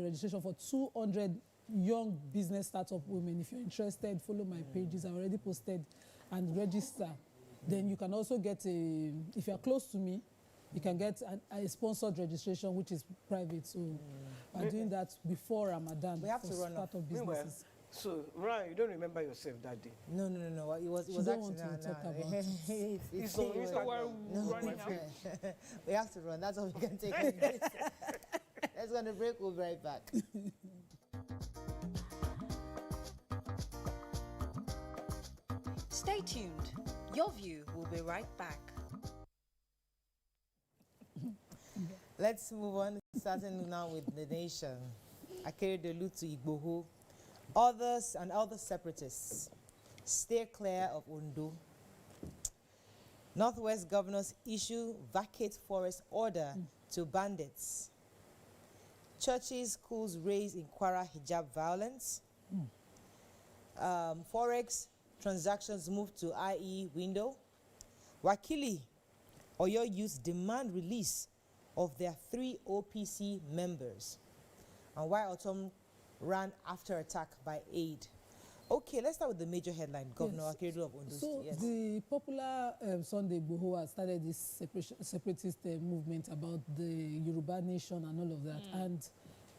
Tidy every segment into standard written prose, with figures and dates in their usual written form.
registration for 200 young business startup women. If you're interested, follow my pages. I already posted and register. Then you can also get if you're close to me, you can get a sponsored registration, which is private. So we're doing that before Ramadan. We have to run off. Businesses. So, Morayo, you don't remember yourself that day? No. It was don't actually want to talk about it. It's on Instagram. Running out. We have to run. That's all we can take. Let's go on a break. We'll be right back. Stay tuned. Your View will be right back. Let's move on, starting now with the nation. Akeredolu to Igboho. Others and other separatists stay clear of Ondo. Northwest governors issue vacate forest order to bandits. Churches, schools raise in Kwara hijab violence. Forex transactions move to IE window. Wakili, Oyo youth demand release of their 3 OPC members. And why Autumn ran after attack by aid. Okay, let's start with the major headline. Governor Akeredolu of Ondo State. So the popular Sunday Igboho has started this separatist movement about the Yoruba nation and all of that. And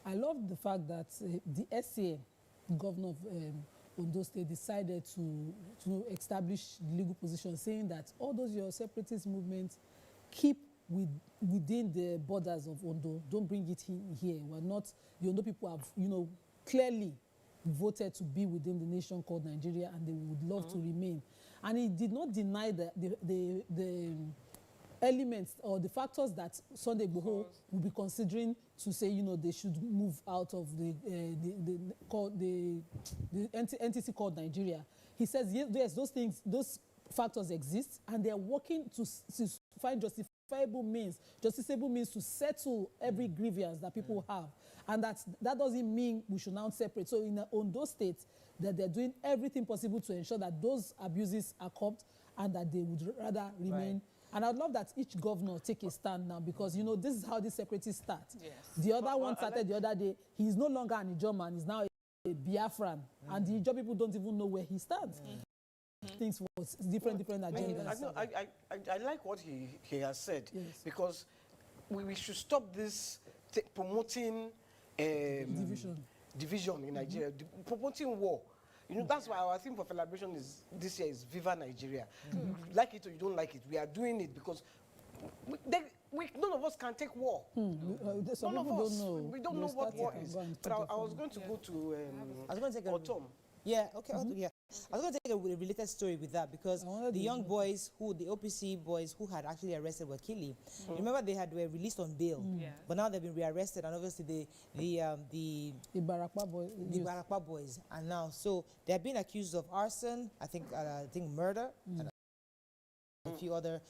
I love the fact that the SA, governor of Ondo State, decided to establish the legal position, saying that all those your separatist movements keep within the borders of Ondo. Don't bring it here. We're not, the Ondo people have, clearly voted to be within the nation called Nigeria, and they would love to remain. And he did not deny the elements or the factors that Sunday Igboho will be considering to say, they should move out of the entity called Nigeria. He says, yes, those factors exist, and they are working to find justifiable means to settle every grievance that people have. And that doesn't mean we should now separate. So in Ondo State, that they're doing everything possible to ensure that those abuses are curbed and that they would rather remain. Right. And I'd love that each governor take a stand now, because, this is how the separatists start. Yes. The other one started the other day. He's no longer an Ijaw man. He's now a Biafran. And the Ijaw people don't even know where he stands. Things for different agendas. I like what he has said, because we should stop this promoting division in Nigeria, promoting war. That's why our theme for celebration this year is Viva Nigeria. Like it or you don't like it, we are doing it because none of us can take war. Some people don't know. We don't know what war is. But I was going to go to Autumn. Yeah, okay. Yeah. I was going to take a related story with that, because the young boys, the OPC boys who had actually arrested Wakili, remember they were released on bail, but now they've been rearrested, and obviously the Barakwa boys are now, so they have been accused of arson, I think murder, and a few other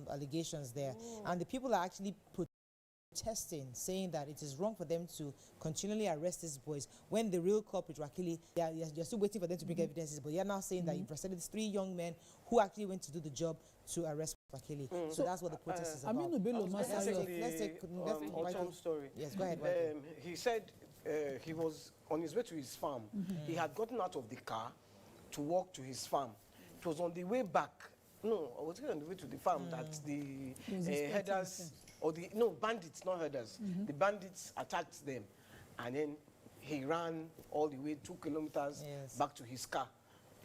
allegations there, and the people are actually protesting, saying that it is wrong for them to continually arrest these boys when the real culprit, Wakili, you're still waiting for them to bring evidences, but you're now saying that you've arrested these 3 young men who actually went to do the job to arrest Wakili. So that's what the protest is about. Let's take Autumn's story. Yes, go ahead. He said he was on his way to his farm. He had gotten out of the car to walk to his farm. It was on the way back. No, I was on the way to the farm that the herders... bandits, not herders. The bandits attacked them, and then he ran all the way 2 kilometers back to his car.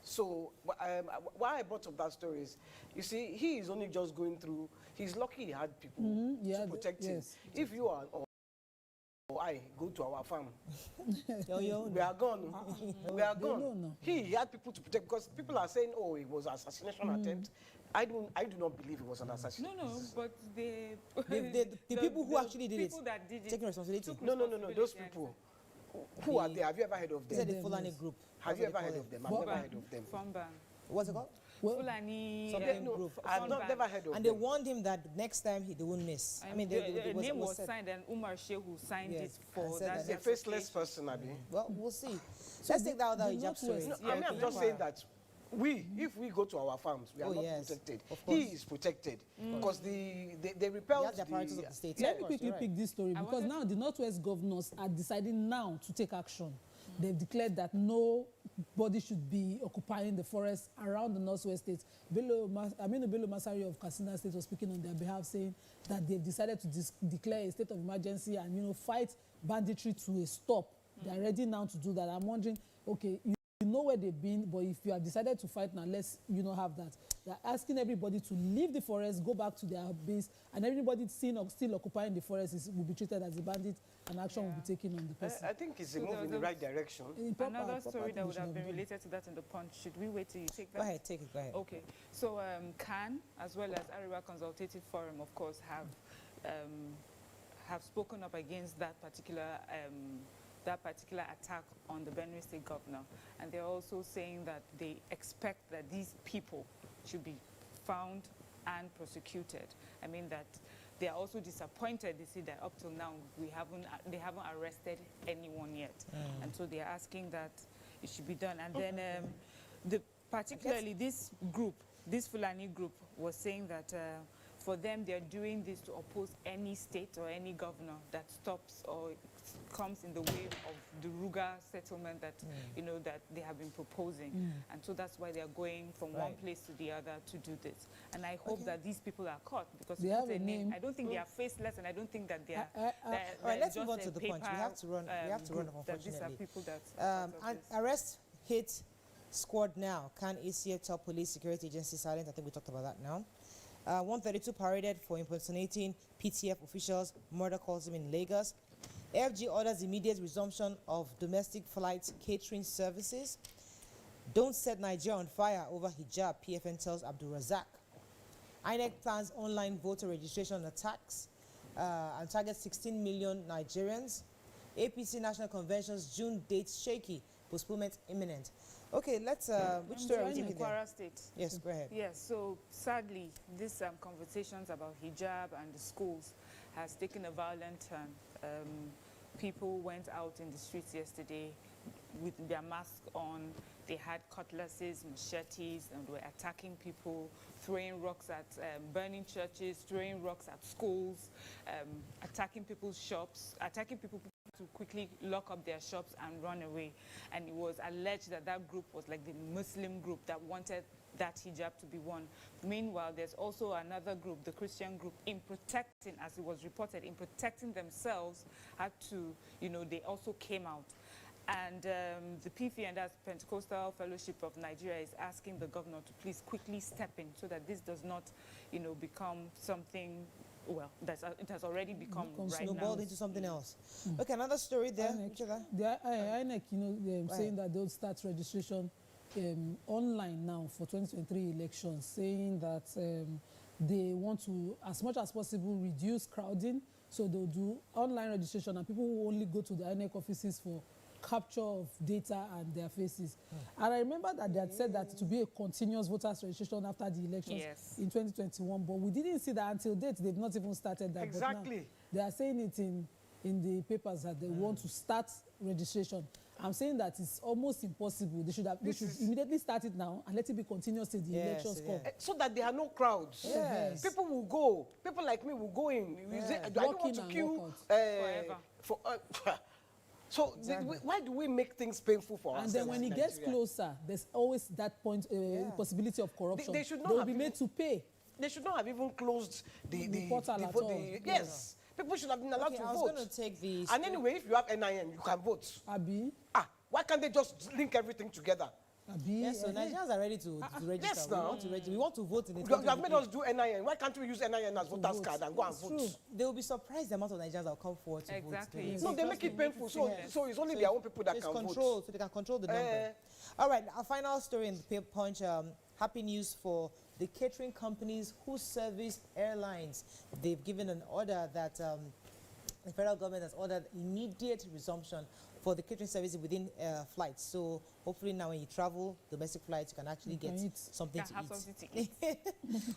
So why I brought up that story is, you see, he is only just going through. He's lucky he had people to protect him. If you are or I go to our farm, we are gone. We are gone. He had people to protect, because people are saying, oh, it was an assassination attempt. I do not believe it was an assassination. No, but the people who actually did it, taking responsibility. No. Those people. Who are they? Have you ever heard of them? Is it the Fulani group? Have you ever heard of them? I've never heard of them. What's it called? Fulani. I've never heard of them. And they warned him that next time they won't miss. I mean, the name was signed, and Umar Shehu signed it for that. A faceless person, Abi. Well, we'll see. So let's take that other hijab story. I'm just saying that if we go to our farms, we are not protected. He is protected because they repelled the apparatus of the state. Let me quickly pick this story because now the Northwest governors are deciding now to take action. They've declared that nobody should be occupying the forest around the Northwest states. Bello Masari of Katsina State was speaking on their behalf, saying that they've decided to declare a state of emergency and fight banditry to a stop. They are ready now to do that. I'm wondering, okay, you know where they've been, but if you have decided to fight now, let's have that. They're asking everybody to leave the forest, go back to their base, and everybody still occupying the forest will be treated as a bandit, and action will be taken on the person. I think it's a move in the right direction. Another story that would have been related to that in the Punch. Should we wait till you take that? Go ahead, take it. Go ahead. Okay. So CAN, as well as Arewa Consultative Forum, of course, have spoken up against that particular attack on the Benue State governor. And they're also saying that they expect that these people should be found and prosecuted. I mean that they are also disappointed. They see that up till now they haven't arrested anyone yet. And so they are asking that it should be done. And then particularly this Fulani group was saying that for them, they're doing this to oppose any state or any governor that stops or comes in the way of the Ruga settlement that that they have been proposing, and so that's why they are going from one place to the other to do this. And I hope that these people are caught because they have a name. I don't think they are faceless, and I don't think that they are. All right, let's move on to the Punch. We have to run. Unfortunately. These are people that arrest hit squad now. Can ACA top police security agency silent? I think we talked about that now. 132 paraded for impersonating PTF officials. Murder calls him in Lagos. AFG orders immediate resumption of domestic flight catering services. Don't set Nigeria on fire over hijab, PFN tells Abdul Razak. INEC plans online voter registration attacks and targets 16 million Nigerians. APC National Convention's June date shaky, postponement imminent. Okay, let's, which story are we taking there? State. Yes, go ahead. Yes, so sadly, these conversations about hijab and the schools has taken a violent turn. People went out in the streets yesterday with their masks on. They had cutlasses, machetes, and were attacking people, throwing rocks at, burning churches, throwing rocks at schools, attacking people's shops, attacking people to quickly lock up their shops and run away. And it was alleged that that group was like the Muslim group that wanted that hijab to be worn. Meanwhile, there's also another group, the Christian group, in protecting, as it was reported, in protecting themselves, had to, they also came out. And the PFI, and that's Pentecostal Fellowship of Nigeria, is asking the governor to please quickly step in so that this does not, become something, well, it has already become right now. Snowballed into something else. Okay, another story there. INEC, saying that they'll start registration online now for 2023 elections, saying that they want to, as much as possible, reduce crowding. So they'll do online registration, and people will only go to the INEC offices for capture of data and their faces. And I remember that they had said that to be a continuous voters registration after the elections in 2021, but we didn't see that until date. They've not even started that. Exactly. But now they are saying it in the papers that they want to start registration. I'm saying that it's almost impossible. They should immediately start it now and let it be continuous till the elections come. So that there are no crowds. Yes. People will go. People like me will go in. I don't want to queue forever. So why do we make things painful for ourselves? And then when it gets closer, there's always that point, possibility of corruption. They should not They'll be made to pay. They should not have even closed the portal at all. Yes. People should have been allowed to vote. I was going to take the... And anyway, if you have NIN, you can vote. Abi? Why can't they just link everything together? Yes, so Nigerians are ready to register. Yes, now. We want to vote in it. You have made us do NIN. Why can't we use NIN as voters card and go and vote? They will be surprised the amount of Nigerians that will come forward to vote. No, they make it painful. So it's only their own people that can vote. So they can control the number. All right, our final story in the Punch. Happy news for the catering companies who service airlines. They've given an order that the federal government has ordered immediate resumption for the catering services within flights. So hopefully now when you travel, domestic flights, you can actually get something to eat. Something to eat.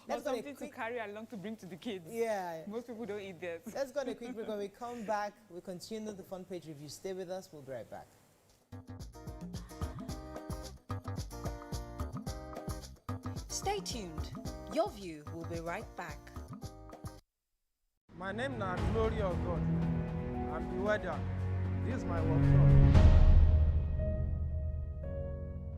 Or something to carry along to bring to the kids. Yeah. Most people don't eat this. Let's go on a quick break. When we come back, we continue the front page review. Stay with us. We'll be right back. Stay tuned. Your View will be right back. My name is Glory of God. I'm the weather. This is my workshop.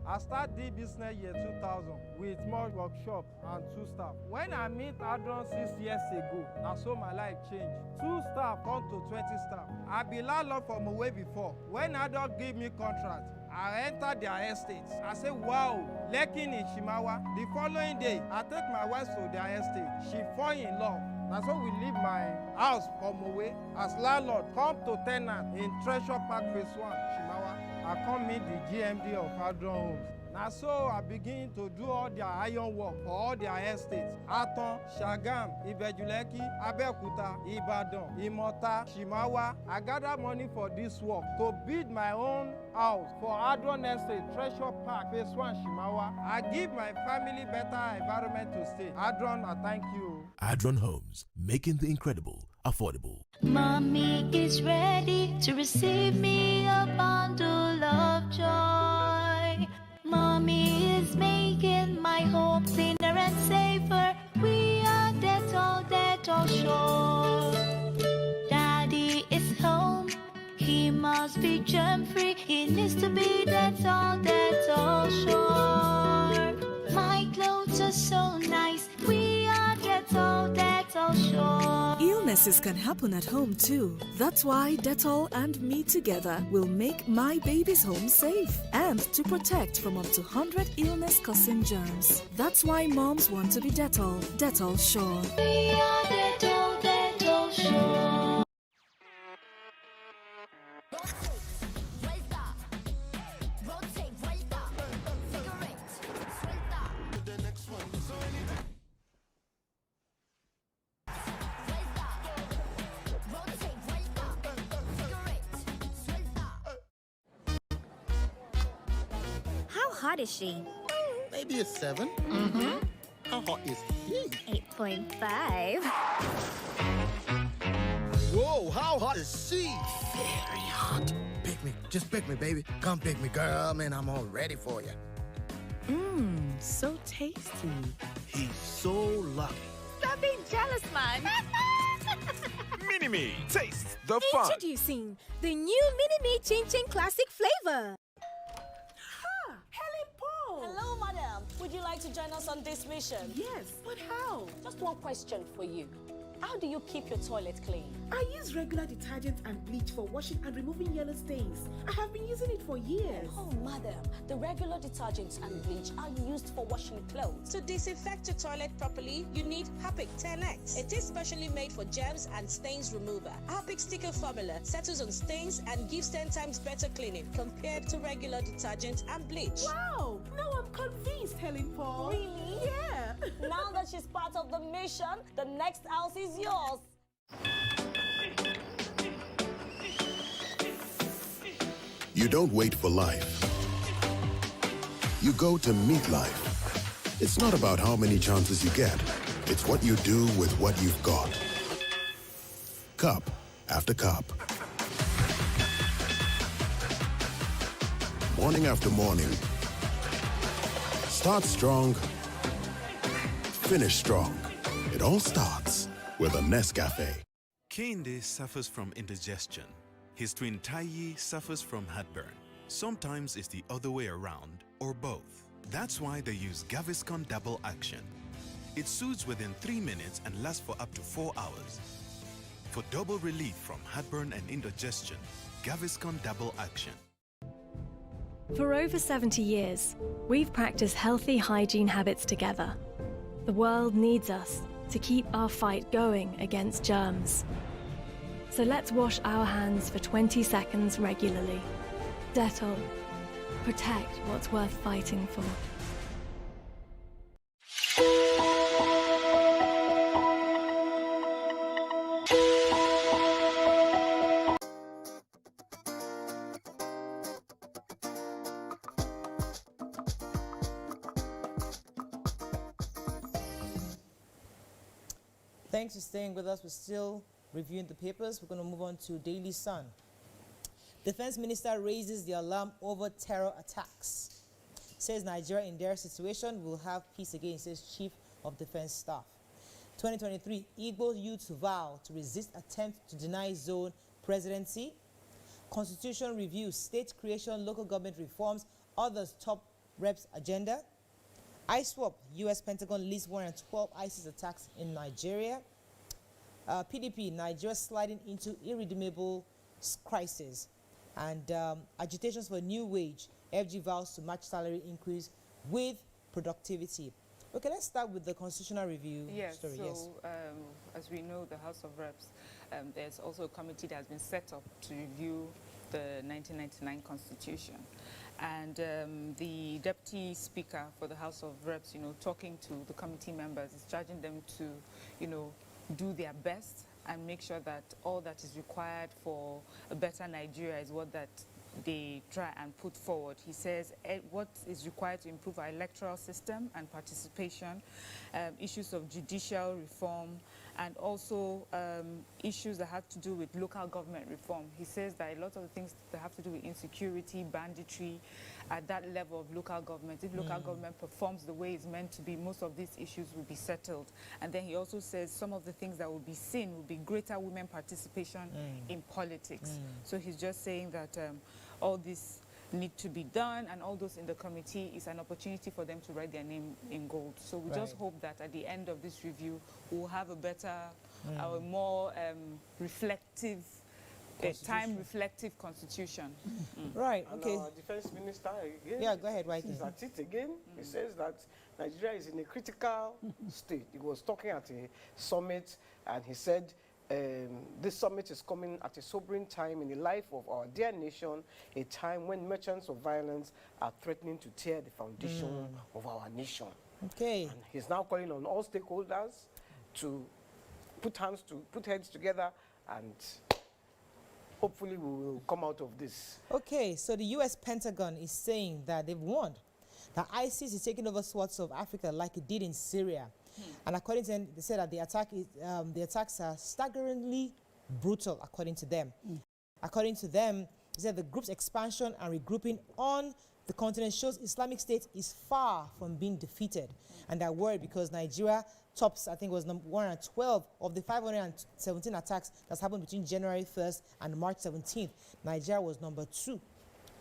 I started the business year 2000 with small workshop and 2 staff. When I met Adron 6 years ago, that's how my life changed. 2 staff turned to 20 staff. I be landlord from away before. When Adron gave me contract, I entered their estate. I said, wow, Lekki in Shimawa. The following day, I take my wife to their estate. She fall in love. That's how we leave my house from away as landlord, come to tenant in Treasure Park Phase 1, Shimawa. I come meet the GMD of Adron Homes. Now so I begin to do all their iron work for all their estates. Aton, Shagam, Ibejuleki, Abeokuta, Ibadan, Imota, Shimawa. I gather money for this work to build my own house for Adron Estate, Treasure Park, Phase 1, Shimawa. I give my family better environment to stay. Adron, I thank you. Adron Homes, making the incredible affordable. Mommy is ready to receive me a bundle of joy. Mommy is making my home cleaner and safer. We are Dettol sure. Daddy is home. He must be germ-free. He needs to be Dettol sure. My clothes are so nice. We are Dettol sure. Illnesses can happen at home too. That's why Dettol and me together will make my baby's home safe and to protect from up to 100 illness-causing germs. That's why moms want to be Dettol sure. We are Dettol sure. How hot is she? Maybe a 7. How hot is he? 8.5. Whoa, how hot is she? Very hot. Pick me, just pick me, baby. Come pick me, girl. Man, I'm all ready for you. So tasty. He's so lucky. Stop being jealous, man. Mini-Me, taste the fun. Introducing the new Mini-Me Chin Chin Classic flavor. Hello, madam. Would you like to join us on this mission? Yes, but how? Just one question for you. How do you keep your toilet clean? I use regular detergent and bleach for washing and removing yellow stains. I have been using it for years. Oh, madam, the regular detergents and bleach are used for washing clothes. To disinfect your toilet properly, you need Harpic 10X. It is specially made for germs and stains remover. Harpic sticker formula settles on stains and gives 10 times better cleaning compared to regular detergent and bleach. Wow! Now I'm convinced, Helen Paul. Really? Yeah. Now that she's part of the mission, the next house is yours. You don't wait for life. You go to meet life. It's not about how many chances you get. It's what you do with what you've got. Cup after cup. Morning after morning. Start strong. Finish strong. It all starts with a Nescafe. Kehinde suffers from indigestion. His twin Taiyi suffers from heartburn. Sometimes it's the other way around, or both. That's why they use Gaviscon Double Action. It soothes within 3 minutes and lasts for up to 4 hours. For double relief from heartburn and indigestion, Gaviscon Double Action. For over 70 years, we've practiced healthy hygiene habits together. The world needs us to keep our fight going against germs. So let's wash our hands for 20 seconds regularly. Dettol. Protect what's worth fighting for. Thanks for staying with us. We're still reviewing the papers. We're going to move on to Daily Sun. Defense Minister raises the alarm over terror attacks. says Nigeria in their situation will have peace again, says Chief of Defense Staff. 2023, Igbo youths vow to resist attempt to deny zone presidency. Constitution review, state creation, local government reforms, others top reps agenda. ISWAP, U.S. Pentagon lists 112 ISIS attacks in Nigeria. PDP, Nigeria sliding into irredeemable crisis. And agitations for new wage, FG vows to match salary increase with productivity. Okay, let's start with the constitutional review story. So, as we know, the House of Reps, there's also a committee that has been set up to review the 1999 Constitution. And the Deputy Speaker for the House of Reps, talking to the committee members, is charging them to, do their best and make sure that all that is required for a better Nigeria is what that they try and put forward. He says what is required to improve our electoral system and participation, issues of judicial reform, and also issues that have to do with local government reform. He says that a lot of the things that have to do with insecurity, banditry, at that level of local government, if local government performs the way it's meant to be, most of these issues will be settled. And then he also says some of the things that will be seen will be greater women participation in politics. So he's just saying that all this need to be done, and all those in the committee is an opportunity for them to write their name in gold. So we just hope that at the end of this review, we'll have a better, a more reflective, time-reflective constitution. Right, okay. And our defense minister again. Yeah, go ahead, He's at it again. He says that Nigeria is in a critical state. He was talking at a summit, and he said, this summit is coming at a sobering time in the life of our dear nation, a time when merchants of violence are threatening to tear the foundation of our nation. Okay. And he's now calling on all stakeholders to put heads together, and hopefully we will come out of this. Okay, so the U.S. Pentagon is saying that they've warned that ISIS is taking over swaths of Africa like it did in Syria. And according to them, they said that the attacks are staggeringly brutal, according to them. According to them, they said the group's expansion and regrouping on the continent shows Islamic State is far from being defeated. And they're worried because Nigeria tops, I think it was number 112 of the 517 attacks that's happened between January 1st and March 17th. Nigeria was number 2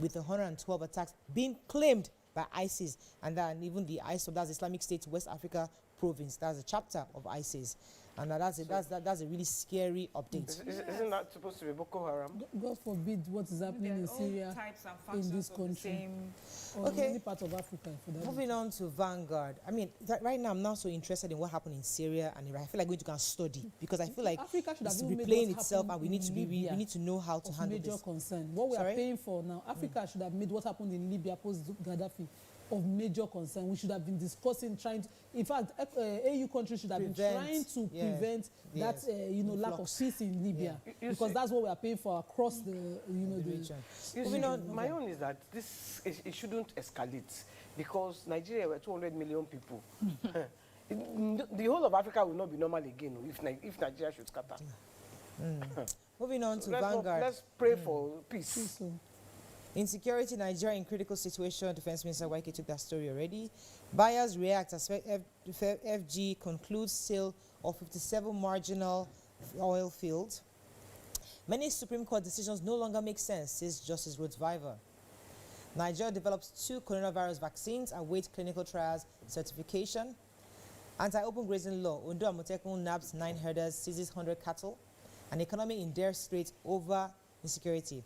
with 112 attacks being claimed by ISIS. And then even the ISIS, that's Islamic State West Africa province, that's a chapter of ISIS. And that's a really scary update. Isn't that supposed to be Boko Haram? God forbid what is happening in Syria, in this country, or in any part of Africa. Moving on to Vanguard. I mean, right now I'm not so interested in what happened in Syria and Iraq. I feel like going to go and study, because I feel like Africa should it's have replaying itself, and we need to know how to handle major this. concern. What we are paying for now, Africa should have made what happened in Libya post Gaddafi of major concern. We should have been discussing, in fact, AU countries should have been trying to prevent that, lack of peace in Libya, because that's what we are paying for across the region. My own is that it shouldn't escalate, because Nigeria were 200 million people. The whole of Africa will not be normal again if Nigeria should scatter. Moving on to Vanguard. Let's pray for peace. Insecurity, Nigeria in critical situation. Defense Minister Waike took that story already. Buyers react as FG concludes sale of 57 marginal oil fields. Many Supreme Court decisions no longer make sense, says Justice Rhodes Viver. Nigeria develops 2 coronavirus vaccines and awaits clinical trials certification. Anti-open grazing law. Ondo Amotekun nabs 9 herders, seizes 100 cattle. An economy in dire straits over insecurity.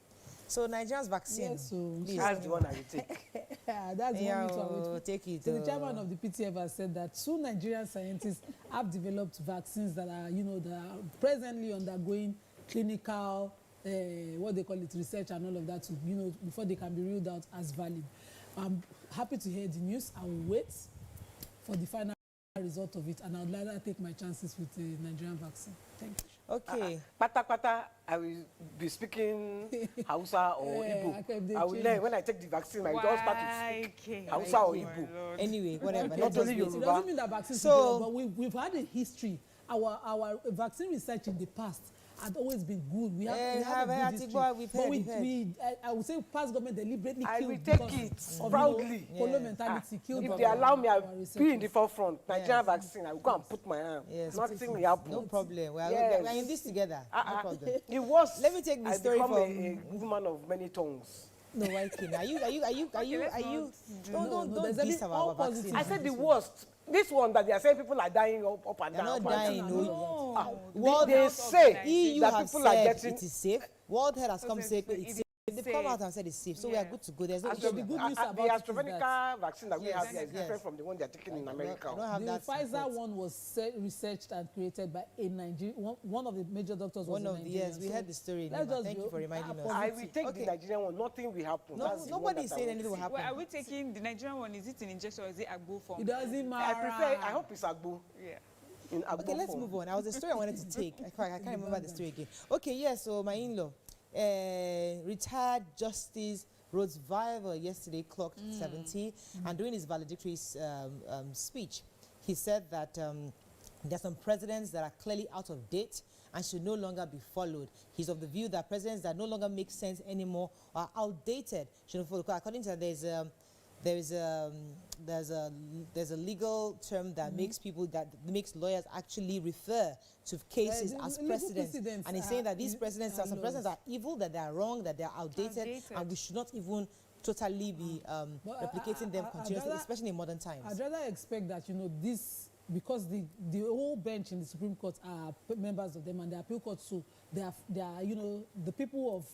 So Nigeria's vaccine. Yes, so that's the one I will take. That's the one we take it. So the chairman of the PTF has said that 2 Nigerian scientists have developed vaccines that are, that are presently undergoing clinical, what they call it, research and all of that, before they can be ruled out as valid. I'm happy to hear the news. I will wait for the final result of it, and I would rather take my chances with the Nigerian vaccine. Thank you. Okay. Pata, I will be speaking Hausa or Igbo. I will learn when I take the vaccine. I will just start to speak Hausa or Igbo. Anyway, whatever. Not only Yoruba. It doesn't mean that vaccines but we've had a history. Our vaccine research in the past had always been good. We have a good history. But I would say past government deliberately killed. I will take it proudly. Polo mentality killed. If they allow me, I'll be in the forefront. Nigerian vaccine, I will go and put my hand. Nothing will happen. No problem. We are in this together. No problem. It was. Let me take the story from a woman of many tongues. No, why kidding? Are you? Don't diss our vaccine. I said the worst. This one that they are saying people are dying up and down. They're not dying. No. They say EU that has people are said getting. It is safe. World Health has come to say it's safe. They've come out and said it's safe, so we are good to go. There's no issue. The good news about the AstraZeneca vaccine that we have here is different from the one they are taking in America. The Pfizer one was researched and created by a Nigerian, one of the major doctors. One of the we heard the story. Thank you for reminding us. I will take the Nigerian one. Nothing will happen. Nobody is saying anything will happen. Well, are we taking the Nigerian one? Is it an injection or is it agbo form? It doesn't matter. I hope it's agbo. Yeah. Okay, let's move on. I was a story I wanted to take. I can't remember the story again. Okay, yes. So my in-law. Retired Justice Rhodes Viver yesterday clocked 70, and during his valedictory speech, he said that there are some presidents that are clearly out of date and should no longer be followed. He's of the view that presidents that no longer make sense anymore are outdated. Shouldn't follow. According to that, there's a legal term that makes lawyers actually refer to cases as precedents, and he's saying that these precedents are some precedents are evil, that they are wrong, that they are outdated, and we should not even totally be replicating them continuously, especially in modern times. I'd rather expect that this, because the whole bench in the Supreme Court are members of them, and the appeal court too. They are the people of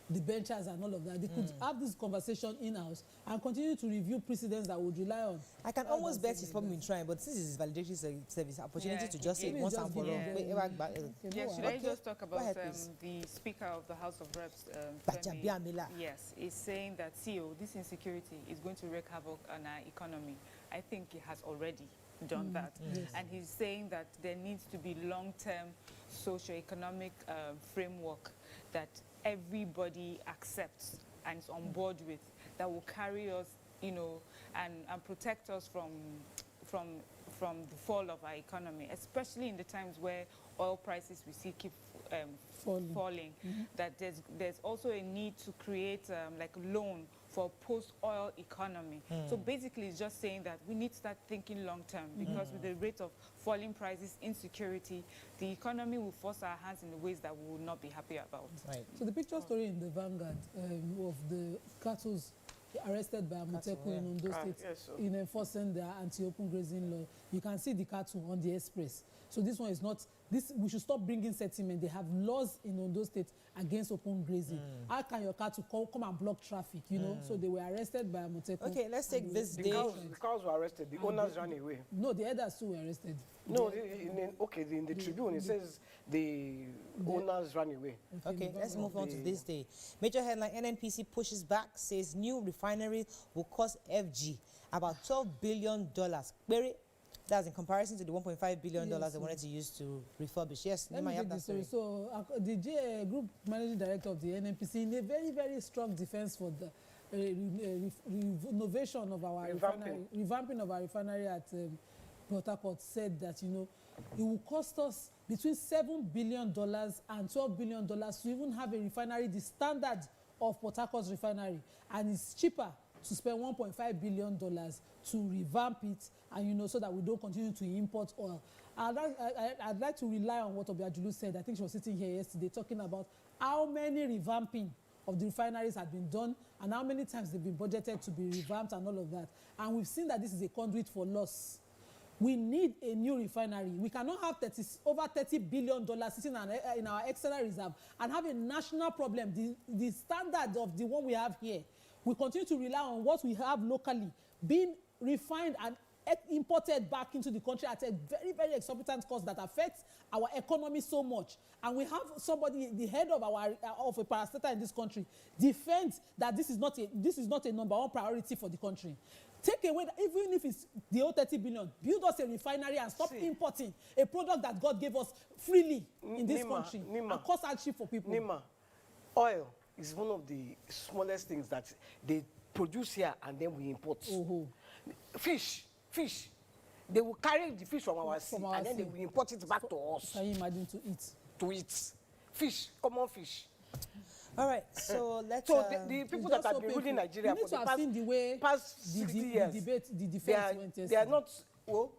the benchers and all of that. They could have this conversation in-house and continue to review precedents that would rely on. I can almost bet he's probably been trying, but this is his validatory service opportunity to just say it once and for all. Should I just talk about the Speaker of the House of Reps, Yes, is saying that this insecurity is going to wreak havoc on our economy. I think he has already done that. Yes. And he's saying that there needs to be long-term socio-economic framework that everybody accepts and is on board with, that will carry us, and protect us from the fall of our economy, especially in the times where oil prices we see keep falling. That there's also a need to create like a loan for post-oil economy. So basically it's just saying that we need to start thinking long-term, because with the rate of falling prices, insecurity, the economy will force our hands in the ways that we will not be happy about. Right. So the picture story in the Vanguard of the cattle arrested by Amotekun in Ondo State in enforcing their anti-open grazing law, you can see the cattle on the express. So this one is not, we should stop bringing settlement. They have laws in Ondo State against open grazing. How can your cattle come and block traffic, So they were arrested by Amotekun. Okay, let's take this day. The cows were arrested, the owners ran away. No, the elders too were arrested. No, in the Tribune it says the owners ran away. Okay, let's move on to this day. Major headline: NNPC pushes back, says new refinery will cost FG about $12 billion. That's in comparison to the $1.5 billion they wanted to use to refurbish. Yes, let me get this story. So the group managing director of the NNPC, in a very, very strong defense for the renovation of our revamping of our refinery at Port Harcourt, said that it will cost us between $7 billion and $12 billion to even have a refinery the standard of Port Harcourt's refinery, and it's cheaper to spend $1.5 billion to revamp it, and so that we don't continue to import oil. I'd like to rely on what Obiajulu said. I think she was sitting here yesterday talking about how many revamping of the refineries had been done and how many times they've been budgeted to be revamped and all of that. And we've seen that this is a conduit for loss. We need a new refinery. We cannot have over $30 billion sitting in our external reserve and have a national problem. The standard of the one we have here, we continue to rely on what we have locally being refined and imported back into the country at a very, very exorbitant cost that affects our economy so much. And we have somebody, the head of a parastatal in this country, defends that this is not a number one priority for the country. Take away that, even if it's the whole 30 billion, build us a refinery and stop importing a product that God gave us freely in this country and cause hardship for people. Oil is one of the smallest things that they produce here and then we import. Fish. They will carry the fish from our sea and then they will import it back to us. Can you imagine to eat? fish, common fish. All right, so let's. So the people that have been ruling Nigeria for the past 60 years, the defense went yesterday. They are not. Oh,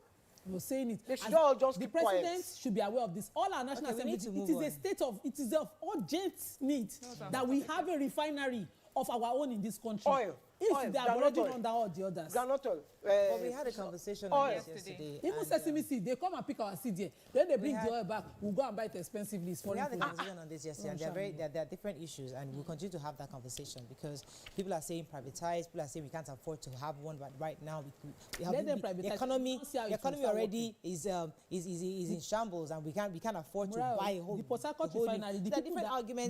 was saying it. They should all just the keep quiet. president should be aware of this. All our national assembly, it is of urgent need that we have a refinery of our own in this country. If they are already under all the others. But we had a conversation on this yesterday. Even sesame seed, they come and pick our seed here. Then they bring the oil back. We'll go and buy it expensively. We had a conversation on this yesterday, and there are different issues, and we'll continue to have that conversation because people are saying privatize, people are saying we can't afford to have one, but right now we have the economy already is in shambles, and we can't afford to buy a whole. The Port Harcourt refinery, the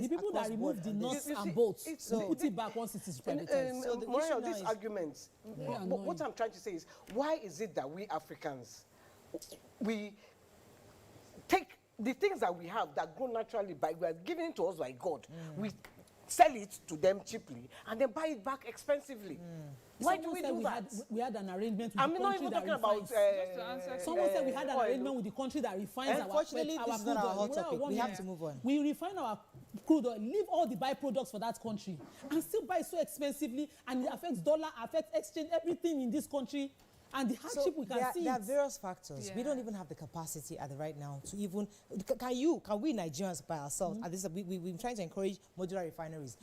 people that remove the nuts and bolts, so put it back once it is privatized. Morayo, these arguments, what I'm trying to say is, why is it that we Africans, we take the things that we have that grow naturally we are given to us by God, we sell it to them cheaply and then buy it back expensively? Why do we do that? We had an arrangement with the country that refines. Someone said we had an arrangement with the country that refines our crude oil. This is not our hot topic. We have to move on. We refine our crude oil, leave all the byproducts for that country, and still buy so expensively, and it affects dollar, affects exchange, everything in this country. And the hardship we can see. There are various factors. We don't even have the capacity at the right now to even. Can we Nigerians by ourselves? And this we're trying to encourage modular refineries.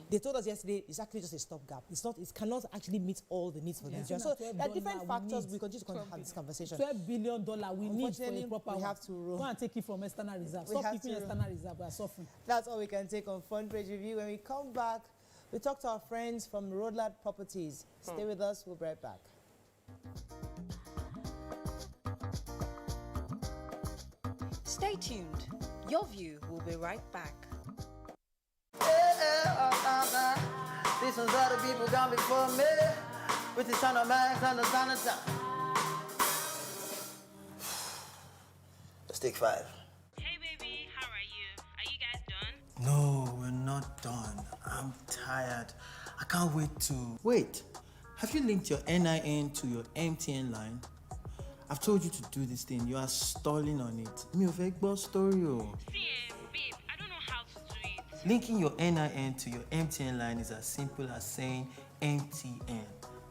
They told us yesterday it's actually just a stopgap. It cannot actually meet all the needs for Nigerians. So there are different factors. We continue to have this conversation. $12 billion we need for a proper. We have to go and take it from external reserve. Stop keeping external reserve. We are suffering. That's all we can take on Front Page Review. When we come back, we talk to our friends from Roadland Properties. Stay with us. We'll be right back. Stay tuned. Your View will be right back. These ones are the people gone before me. With the son of Max and the son of time. Let's take 5. Hey baby, how are you? Are you guys done? No, we're not done. I'm tired. I can't wait to... Wait, have you linked your NIN to your MTN line? I've told you to do this thing. You are stalling on it. Me of Egbo story. Babe, I don't know how to do it. Linking your NIN to your MTN line is as simple as saying MTN.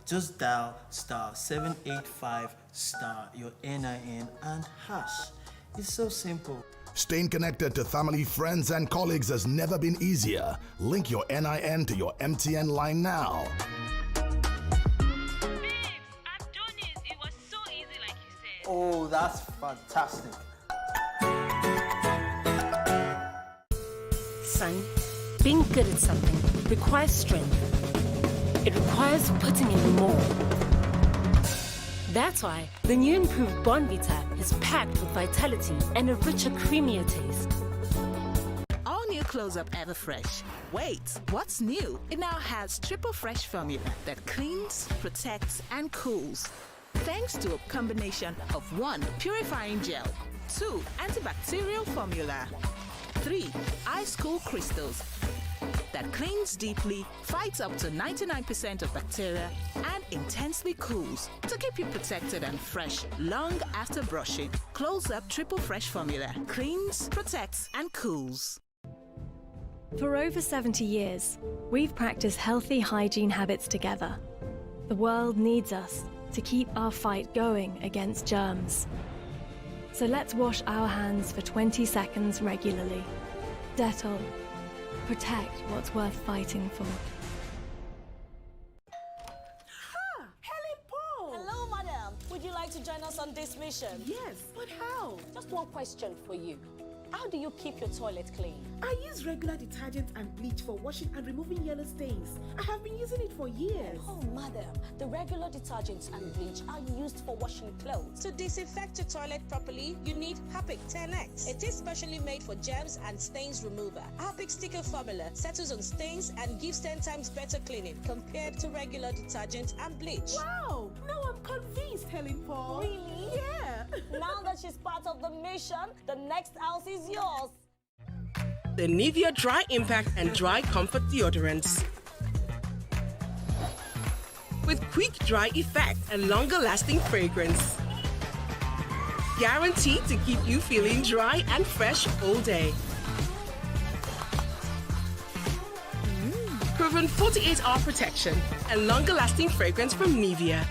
Just dial *785* your NIN and hash. It's so simple. Staying connected to family, friends, and colleagues has never been easier. Link your NIN to your MTN line now. Oh, that's fantastic. Son, being good at something requires strength. It requires putting in more. That's why the new improved Bonvita is packed with vitality and a richer, creamier taste. All new Close-Up Everfresh. Wait, what's new? It now has triple fresh formula that cleans, protects, and cools. Thanks to a combination of 1. Purifying gel, 2. Antibacterial formula, 3. Ice cool crystals that cleans deeply, fights up to 99% of bacteria, and intensely cools to keep you protected and fresh long after brushing. Close Up Triple Fresh Formula cleans, protects, and cools. For over 70 years, we've practiced healthy hygiene habits together. The world needs us to keep our fight going against germs. So let's wash our hands for 20 seconds regularly. Dettol. Protect what's worth fighting for. Helen Paul! Hello, madam. Would you like to join us on this mission? Yes, but how? Just one question for you. How do you keep your toilet clean? I use regular detergent and bleach for washing and removing yellow stains. I have been using it for years. Oh, madam, the regular detergents and bleach are used for washing clothes. To disinfect your toilet properly, you need Harpic 10X. It is specially made for germs and stains remover. Harpic sticker formula settles on stains and gives 10 times better cleaning compared to regular detergent and bleach. Wow! Now I'm convinced, Helen Paul. Really? Yeah. Now that she's part of the mission, the next house is yours. The Nivea Dry Impact and Dry Comfort Deodorants. With quick dry effect and longer lasting fragrance. Guaranteed to keep you feeling dry and fresh all day. proven 48-hour protection and longer-lasting fragrance from Nivea.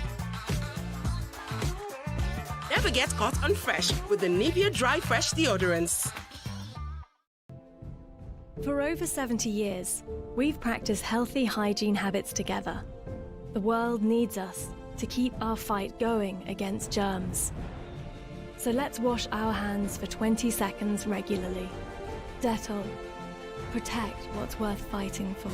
Never get caught unfresh with the Nivea Dry Fresh deodorants. For over 70 years, we've practiced healthy hygiene habits together. The world needs us to keep our fight going against germs. So let's wash our hands for 20 seconds regularly. Dettol. Protect what's worth fighting for.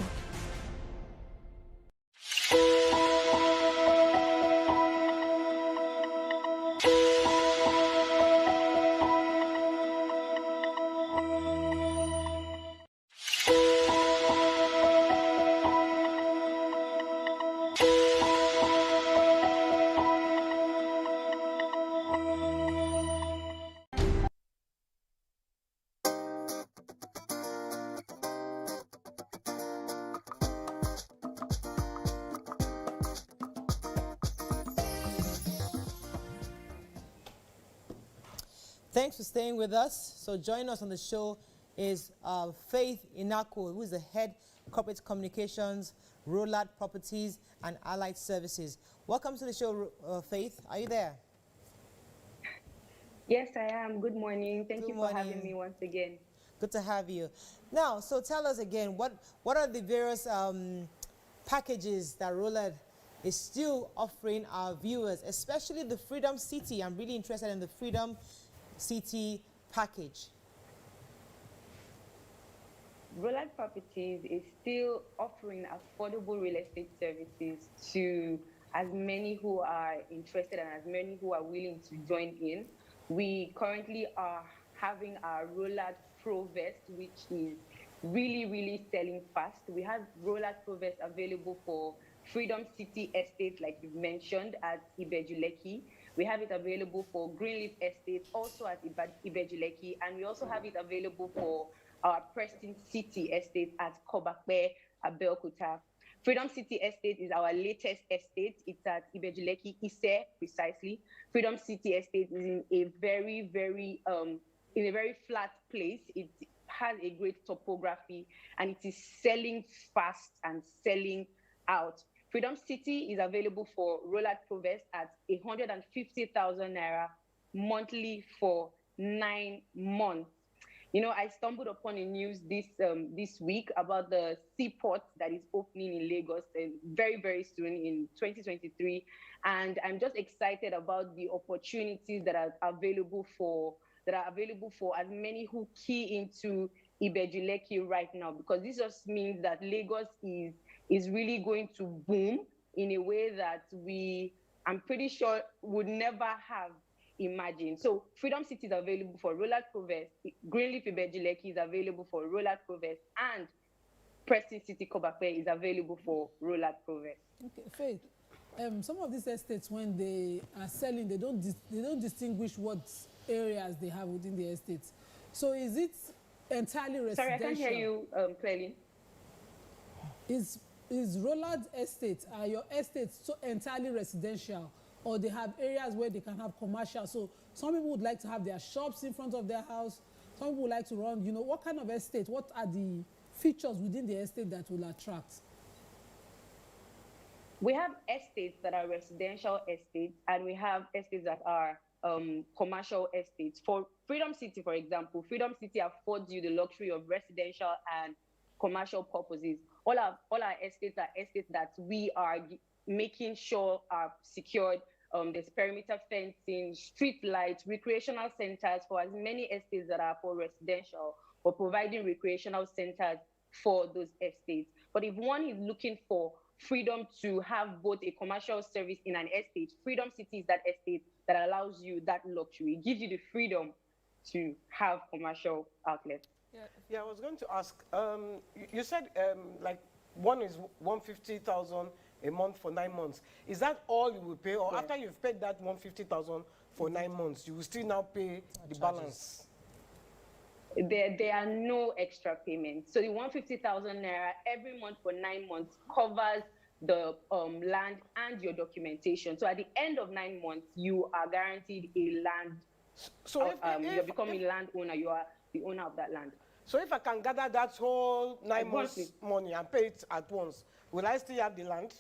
Thanks for staying with us. So joining us on the show is Faith Inako, who is the head corporate communications, Rollard Properties and Allied Services. Welcome to the show, Faith. Are you there? Yes, I am. Good morning. Thank you for having me once again. Good to have you. Now, so tell us again, what are the various packages that Rollard is still offering our viewers, especially the Freedom City? I'm really interested in the Freedom City package. Rollard Properties is still offering affordable real estate services to as many who are interested and as many who are willing to join in. We currently are having our Rollard Pro Vest, which is really selling fast. We have Rollard Pro Vest available for Freedom City Estate, like you've mentioned, at Ibejuleki. We have it available for Greenleaf Estate, also at Ibejuleki, and we also have it available for our Preston City Estate at Kobakbe, Abeokuta. Freedom City Estate is our latest estate. It's at Ibejuleki, Ise, precisely. Freedom City Estate is in a very flat place. It has a great topography, and it is selling fast and selling out. Freedom City is available for Rollard Pro Vest at 150,000 naira monthly for 9 months. You know, I stumbled upon a news this week about the seaport that is opening in Lagos very soon in 2023, and I'm just excited about the opportunities that are available for as many who key into Ibejuleki right now, because this just means that Lagos is really going to boom in a way that I'm pretty sure would never have imagined. So Freedom City is available for Rollard Pro Vest, Greenleaf Ibejuleki is available for Rollard Pro Vest, and Preston City Kobakwe is available for Rollard Pro Vest. Okay, Faith. Some of these estates, when they are selling, they don't distinguish what areas they have within the estates. So is it entirely residential? Sorry, I can't hear you clearly. Is Rollard Estate, are your estates so entirely residential, or they have areas where they can have commercial? So some people would like to have their shops in front of their house. Some people would like to run, what kind of estate? What are the features within the estate that will attract? We have estates that are residential estates, and we have estates that are commercial estates. For Freedom City, for example, Freedom City affords you the luxury of residential and commercial purposes. All our estates are estates that we are making sure are secured. There's perimeter fencing, street lights, recreational centers for as many estates that are for residential. We're providing recreational centers for those estates. But if one is looking for freedom to have both a commercial service in an estate, Freedom City is that estate that allows you that luxury. It gives you the freedom to have commercial outlets. Yeah, I was going to ask, you said like one is 150,000 a month for 9 months. Is that all you will pay, or after you've paid that 150,000 for 9 months, you will still now pay the balance? There are no extra payments. So the 150,000 naira every month for 9 months covers the land and your documentation. So at the end of 9 months, you are guaranteed a land. So you're becoming a landowner. You are the owner of that land. So if I can gather that whole 9 months money and pay it at once, will I still have the land?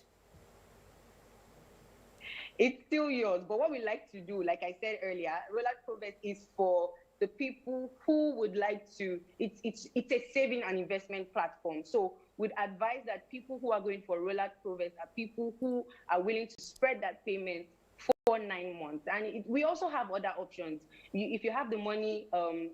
It's still yours. But what we like to do, like I said earlier, Rollout Provest is for the people who would like to, it's a saving and investment platform. So we'd advise that people who are going for Rollout Provest are people who are willing to spread that payment for 9 months. And we also have other options. If you have the money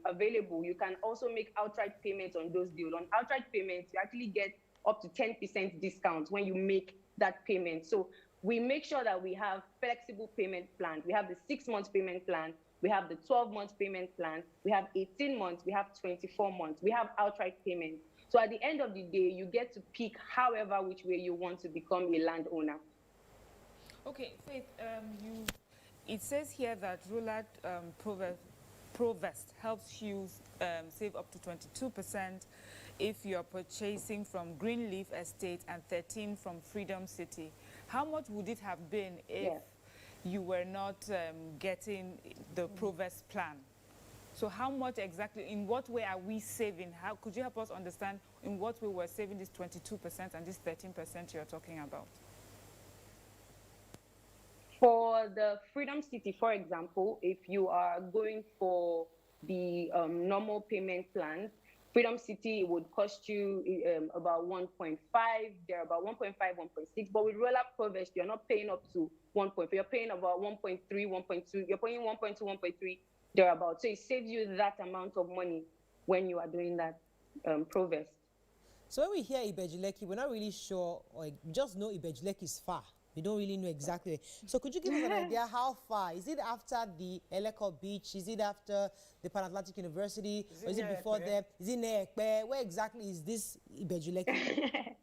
available, you can also make outright payments on those deals. On outright payments, you actually get up to 10% discount when you make that payment. So we make sure that we have flexible payment plans. We have the 6 months payment plan, we have the 12 months payment plan, we have 18 months, we have 24 months, we have outright payments. So at the end of the day, you get to pick however which way you want to become a landowner. Okay, Faith, it says here that Rollout Provest helps you save up to 22% if you're purchasing from Greenleaf Estate and 13% from Freedom City. How much would it have been if you were not getting the Provest plan? So how much exactly, in what way are we saving? How could you help us understand in what way we're saving this 22% and this 13% you're talking about? For the Freedom City, for example, if you are going for the normal payment plans, Freedom City would cost you about 1.5, they're about 1.5, 1.6, but with Rollout Provest, you're not paying up to 1.5, you're paying about 1.3, 1.2, you're paying 1.2, 1.3, they're about. So it saves you that amount of money when you are doing that Provest. So when we hear Ibejuleki, we're not really sure, or just know Ibejuleki is far. We don't really know exactly. So could you give us an idea how far? Is it after the Eleko Beach? Is it after the Pan Atlantic University? Or is it before them? Is it near Ekpe? Where exactly is this Ibejuleki?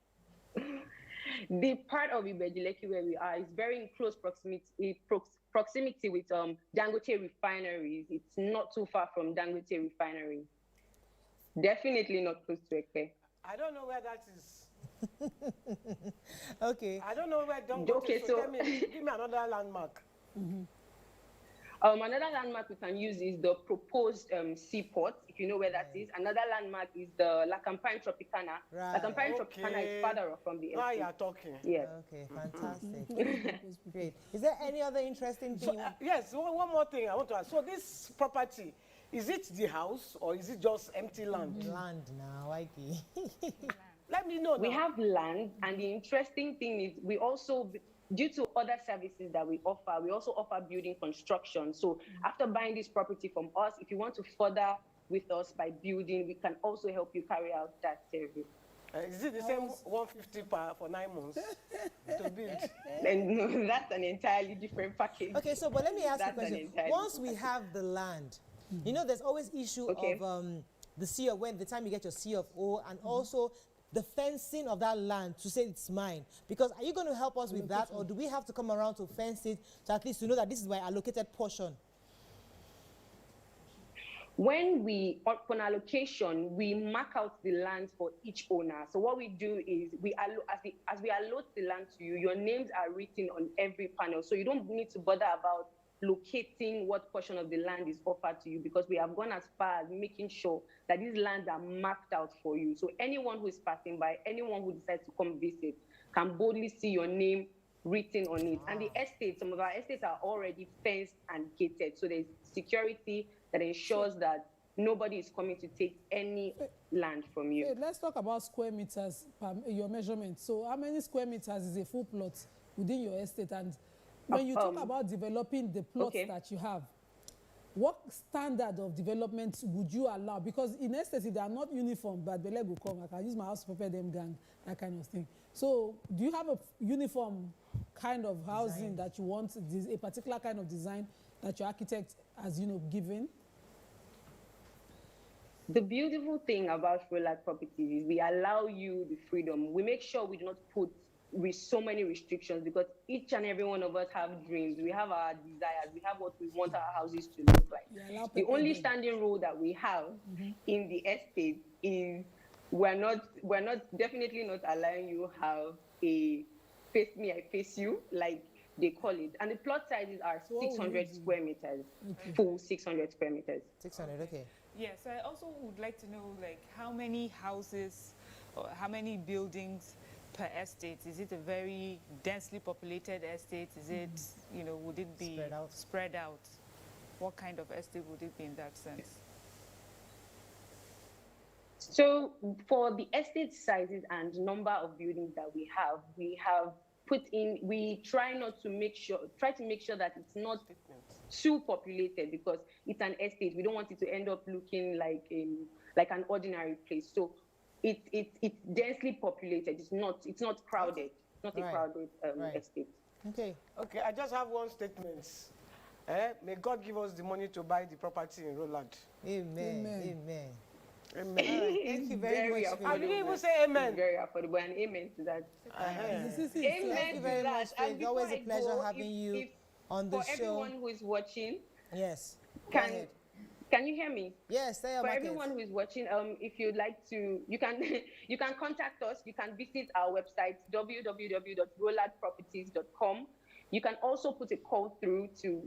The part of Ibejuleki where we are is very in close proximity with Dangote refineries. It's not too far from Dangote refinery. Definitely not close to Ekpe. I don't know where that is. Okay. I don't know where Dangote is. So give me another landmark. Another landmark we can use is the proposed seaport, if you know where that is. Another landmark is the La Campagne Tropicana. Right. La Campagne Tropicana is farther off from the Now you're talking. Yes. Okay, fantastic. Great. Is there any other interesting thing? So, yes, one more thing I want to ask. So this property, is it the house or is it just empty land? Land now, Waiki. Let me know now. We have land, and the interesting thing is we also, due to other services that we also offer building construction. So after buying this property from us, if you want to further with us by building, we can also help you carry out that service. Is it the same 150 for 9 months to build? And no, that's an entirely different package. Okay, so but let me ask you a question. Once we have the land, you know, there's always issue of the C of when the time you get your C of O, and also the fencing of that land to say it's mine. Because are you going to help us with that, or do we have to come around to fence it to at least to know that this is my allocated portion? When we, upon allocation, we mark out the land for each owner. So what we do is as we allot the land to you, your names are written on every panel. So you don't need to bother about locating what portion of the land is offered to you, because we have gone as far as making sure that these lands are marked out for you. So anyone who is passing by, anyone who decides to come visit, can boldly see your name written on it. And the estates, some of our estates are already fenced and gated. So there's security that ensures that nobody is coming to take any land from you. Let's talk about square meters, your measurement. So how many square meters is a full plot within your estate? And when you talk about developing the plots that you have, what standard of development would you allow? Because in estates, they are not uniform, but the leg will come. I can use my house to prepare them gang, that kind of thing. So do you have a uniform kind of housing that you want, a particular kind of design that your architect has, given? The beautiful thing about Rollout Properties is we allow you the freedom. We make sure we do not put with so many restrictions, because each and every one of us have dreams. We have our desires. We have what we want our houses to look like. The only standing rule that we have in the estate is we're definitely not allowing you have a face me, I face you, like they call it. And the plot sizes are 600 square meters, full 600 square meters. 600, okay. Yes, I also would like to know, like, how many houses or how many buildings per estate? Is it a very densely populated estate? Is it, you know, would it be spread out? What kind of estate would it be in that sense? So for the estate sizes and number of buildings that we have put in, we try to make sure that it's not too populated, because it's an estate. We don't want it to end up looking like an ordinary place. So it's densely populated. It's not crowded. It's not a crowded estate. Okay. Okay, I just have one statement. May God give us the money to buy the property in Roland. Amen. Amen. Amen. Thank you very much. I didn't even say amen. It's very affordable, and amen to that. Amen. Thank you very much, Faith. It's always a pleasure having you on the show. For everyone who is watching, yes. Can you hear me? Yes, for everyone who is watching, if you'd like to, you can contact us. You can visit our website www.rolladproperties.com. You can also put a call through to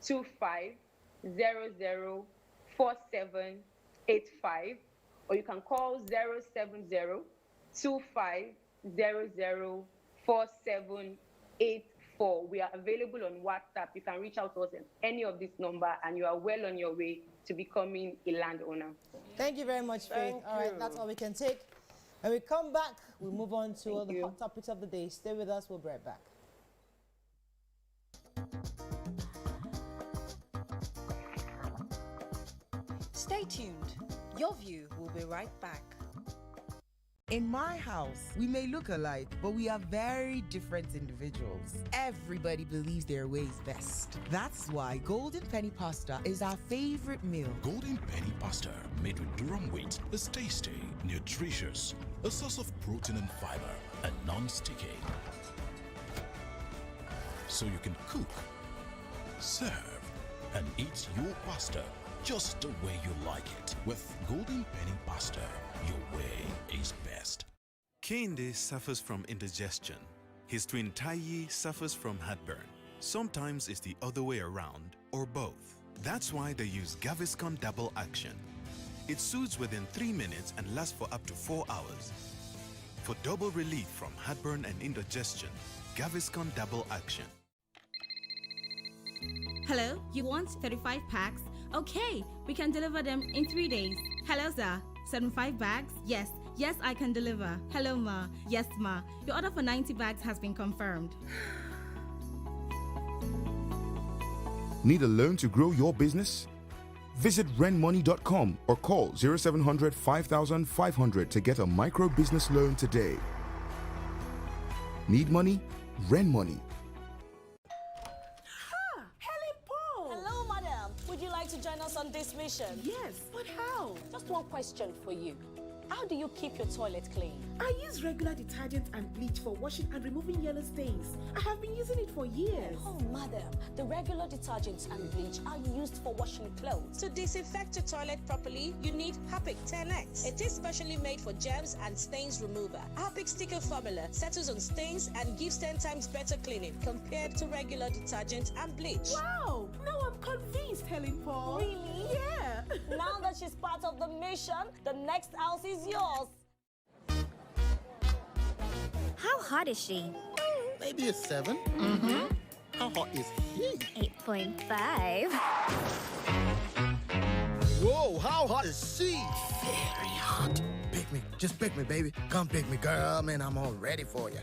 070-2500-4785, or you can call 070-2500-4784. We are available on WhatsApp. You can reach out to us at any of this number, and you are well on your way to becoming a landowner. Thank you very much, Faith. All right, that's all we can take. When we come back, we'll move on to the hot topics of the day. Stay with us. We'll be right back. Stay tuned. Your view will be right back. In my house, we may look alike, but we are very different individuals. Everybody believes their way is best. That's why Golden Penny Pasta is our favorite meal. Golden Penny Pasta, made with durum wheat, is tasty, nutritious, a source of protein and fiber, and non-sticky. So you can cook, serve, and eat your pasta just the way you like it. With Golden Penny Pasta, your way is best. Kehinde suffers from indigestion. His twin Taiyi suffers from heartburn. Sometimes it's the other way around, or both. That's why they use Gaviscon Double Action. It soothes within 3 minutes and lasts for up to 4 hours. For double relief from heartburn and indigestion, Gaviscon Double Action. Hello, you want 35 packs? Okay, we can deliver them in 3 days. Hello, sir. 75 bags? Yes, I can deliver. Hello, ma. Yes, ma. Your order for 90 bags has been confirmed. Need a loan to grow your business? Visit renmoney.com or call 0700 5500 to get a micro business loan today. Need money? Ren Money. Hello, madam. Would you like to join us on this mission? Yes, but how? Just one question for you. How do you keep your toilet clean? I use regular detergent and bleach for washing and removing yellow stains. I have been using it for years. Oh, madam, the regular detergents and bleach are used for washing clothes. To disinfect your toilet properly, you need Harpic 10X. It is specially made for germs and stains remover. Harpic sticker formula settles on stains and gives 10 times better cleaning compared to regular detergent and bleach. Wow! Now I'm convinced, Helen Paul. Really? Yeah. Now that she's part of the mission, the next house is yours. How hot is she? Maybe a 7. Mm-hmm. How hot is he? 8.5. Whoa, how hot is she? Very hot. Pick me, just pick me, baby. Come pick me, girl. Man, I'm all ready for you.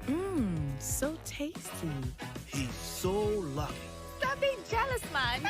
Mmm, so tasty. He's so lucky. Stop being jealous, man.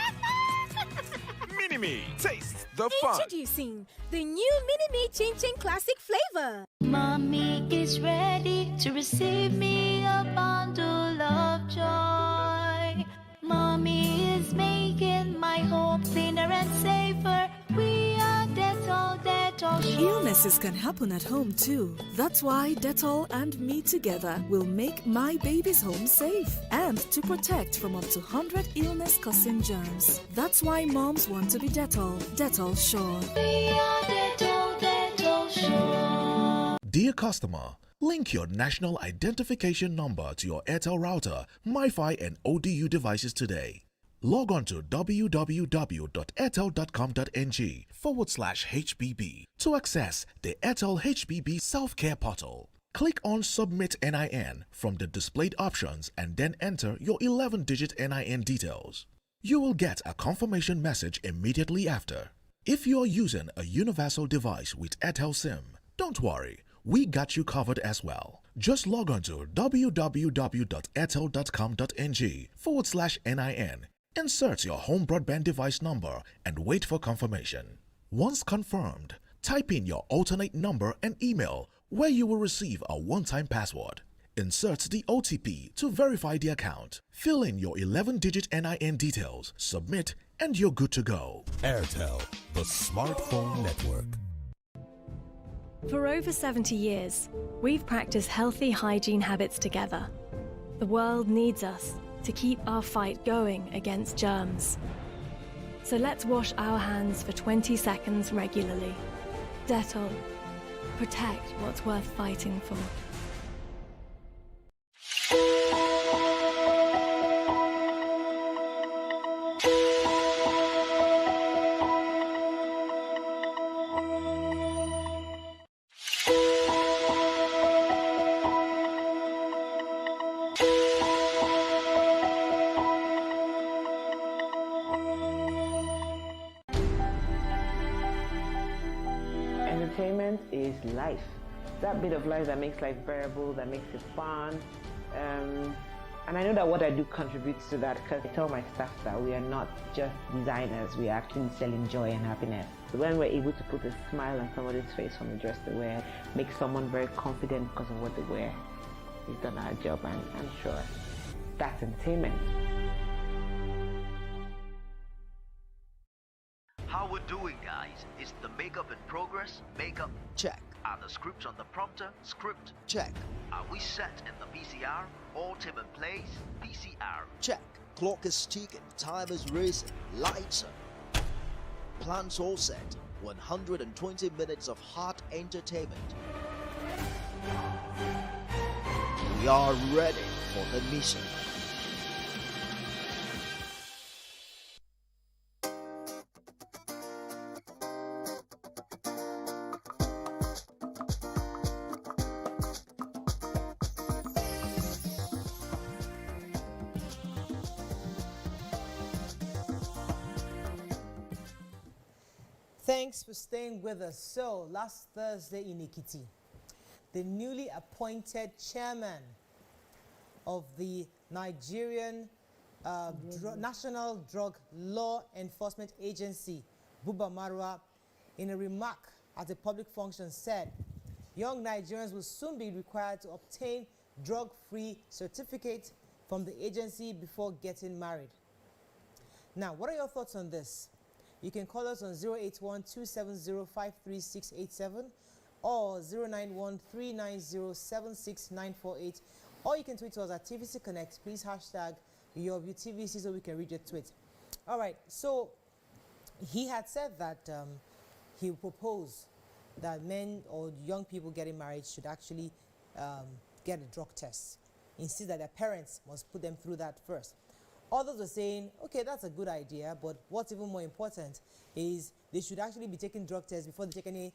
Mini-Me, taste the fun. Introducing the new Mini-Me Chin Chin Classic flavor. Mommy is ready to receive me a bundle of joy. Mommy is making my home cleaner and safer. We are Dettol sure. Illnesses can happen at home too. That's why Dettol and me together will make my baby's home safe and to protect from up to 100 illness-causing germs. That's why moms want to be Dettol. Dettol Sure. We are Dettol sure. Dear customer, link your national identification number to your Airtel router, MiFi and ODU devices today. Log on to www.airtel.com.ng/HBB to access the Airtel HBB Self-Care Portal. Click on Submit NIN from the displayed options and then enter your 11-digit NIN details. You will get a confirmation message immediately after. If you are using a universal device with Airtel SIM, don't worry, we got you covered as well. Just log on to www.airtel.com.ng/NIN, insert your home broadband device number and wait for confirmation. Once confirmed, type in your alternate number and email where you will receive a one-time password. Insert the OTP to verify the account. Fill in your 11-digit NIN details, submit, and you're good to go. Airtel, the smartphone network. For over 70 years, we've practiced healthy hygiene habits together. The world needs us to keep our fight going against germs. So let's wash our hands for 20 seconds regularly. Dettol. Protect what's worth fighting for. Entertainment is life. That bit of life that makes life bearable, that makes it fun. And I know that what I do contributes to that, because I tell my staff that we are not just designers, we are actually selling joy and happiness. So when we're able to put a smile on somebody's face from the dress they wear, make someone very confident because of what they wear, we've done our job, and I'm sure that's entertainment. How we're doing, guys? Is the makeup in progress? Makeup? Check. Are the scripts on the prompter? Script? Check. Are we set in the PCR? All team in place? PCR? Check. Clock is ticking, time is racing, lights up. Plans all set. 120 minutes of hot entertainment. We are ready for the mission. Thanks for staying with us. So, last Thursday in Ekiti, the newly appointed chairman of the Nigerian National Drug Law Enforcement Agency, Buba Marwa, in a remark at a public function said, young Nigerians will soon be required to obtain drug-free certificate from the agency before getting married. Now, what are your thoughts on this? You can call us on 081-270-53687 or 091-390-76948, or you can tweet us at TVC Connect. Please hashtag your TVC so we can read your tweet. All right, so he had said that he would propose that men or young people getting married should actually get a drug test. Insist that their parents must put them through that first. Others are saying, okay, that's a good idea, but what's even more important is they should actually be taking drug tests before they take any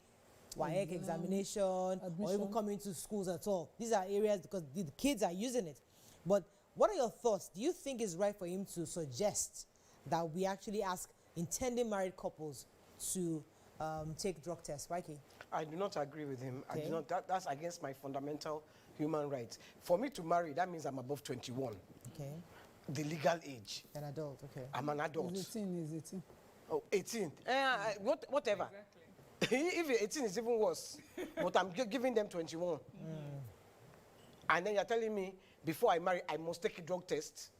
WAEC examination or even come into schools at all. These are areas because the kids are using it. But what are your thoughts? Do you think it's right for him to suggest that we actually ask intending married couples to take drug tests? Waiki? I do not agree with him. Okay. I do not. That's against my fundamental human rights. For me to marry, that means I'm above 21. Okay. The legal age. An adult, okay. I'm an adult. Is 18? Oh, 18. Whatever. If 18 is even worse. But I'm giving them 21. And then you're telling me, before I marry, I must take a drug test.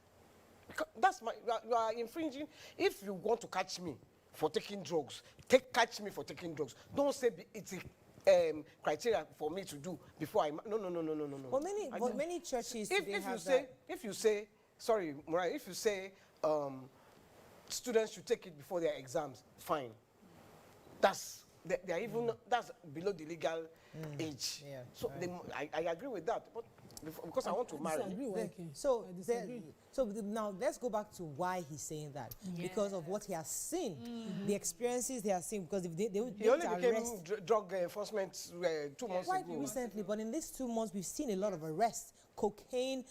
That's my, you are infringing. If you want to catch me for taking drugs, catch me for taking drugs. Don't say it's a criteria for me to do before I, no. But many churches if you say, sorry, Morayo, if you say students should take it before their exams, fine. That's below the legal age. Yeah, So I agree with that. But because I want to marry. Now let's go back to why he's saying that. Because of what he has seen, the experiences he has seen. Because if they he only became drug enforcement 2 months quite ago. recently, but in these 2 months we've seen a lot of arrests, cocaine,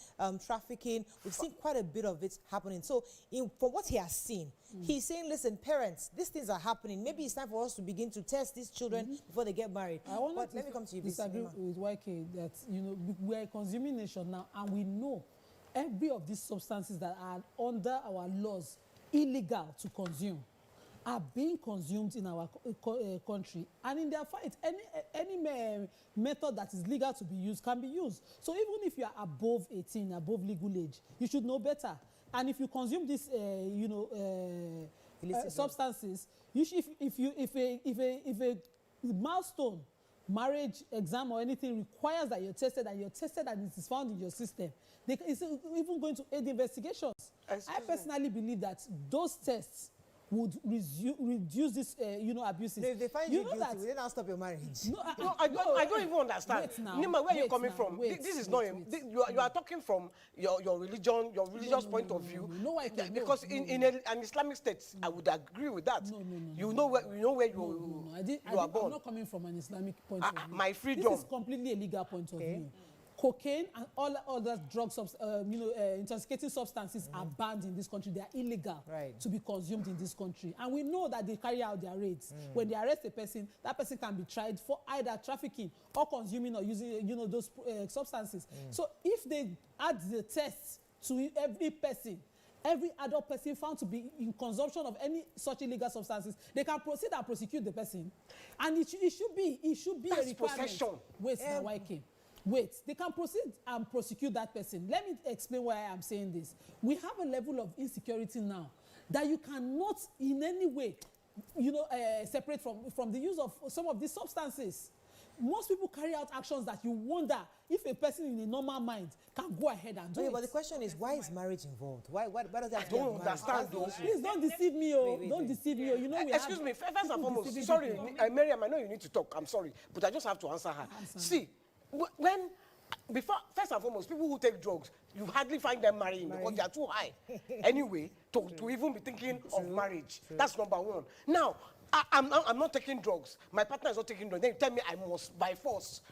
trafficking. We've seen quite a bit of it happening. So from what he has seen, he's saying, listen, parents, these things are happening. Maybe it's time for us to begin to test these children before they get married. But let me come to you. Disagree with YK that, you know, we are a consuming nation now, and we know every of these substances that are under our laws illegal to consume are being consumed in our country, and in their fight, any method that is legal to be used can be used. So even if you are above 18, above legal age, you should know better. And if you consume these, substances, you should, if a milestone, marriage exam or anything requires that you're tested and it is found in your system, it's even going to aid investigations. I personally believe that those tests would reduce this, abuses. No, if they find you guilty, will they now stop your marriage? No, I don't even understand. Nima, where are you coming from? This is not. You are talking from your religion, your religious point of view. Because in an Islamic state, I would agree with that. You know where you are born. I'm not coming from an Islamic point of view. My freedom. This is completely a legal point of view. Cocaine and all other drugs, intoxicating substances are banned in this country. They are illegal to be consumed in this country. And we know that they carry out their raids. When they arrest a person, that person can be tried for either trafficking or consuming or using, those substances. So if they add the tests to every person, every adult person found to be in consumption of any such illegal substances, they can proceed and prosecute the person. And it should be a requirement. Possession. Wait, now, YK. Wait, they can proceed and prosecute that person. Let me explain why I am saying this. We have a level of insecurity now that you cannot in any way, separate from the use of some of these substances. Most people carry out actions that you wonder if a person in a normal mind can go ahead and do it. But the question is, why is marriage involved? Why does that? I don't understand those. Please don't deceive me, don't deceive me. Excuse me, first and foremost, sorry, Miriam, I know you need to talk. I'm sorry, but I just have to answer her. See, first and foremost, people who take drugs, you hardly find them marrying because they are too high anyway to even be thinking of marriage. That's number one. Now, I'm not taking drugs. My partner is not taking drugs. Then you tell me I must by force.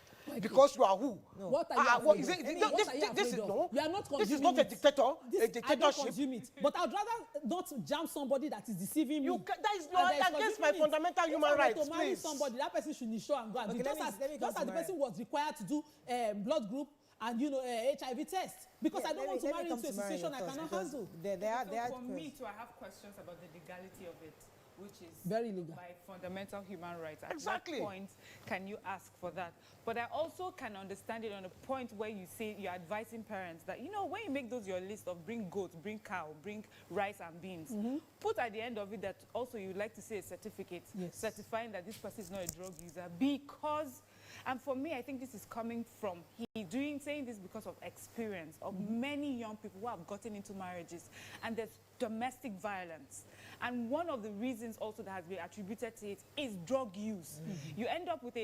Because you are who? No. What are you afraid of? This is no. You are not consuming. This is not a dictator. A dictatorship. I don't consume it. But I'd rather not jam somebody that is deceiving me. That is against my fundamental human rights. To marry somebody, that person should ensure and go and do. Just as the person was required to do blood group and HIV test. Because I don't want to marry into a situation I cannot handle. For me too, I have questions about the legality of it, which is very legal by fundamental human rights. At exactly. what point can you ask for that? But I also can understand it on a point where you say you're advising parents that, when you make those your list of bring goat, bring cow, bring rice and beans, put at the end of it that also you'd like to say a certificate certifying that this person is not a drug user because, and for me, I think this is coming from saying this because of experience of many young people who have gotten into marriages and there's domestic violence. And one of the reasons also that has been attributed to it is drug use. You end up with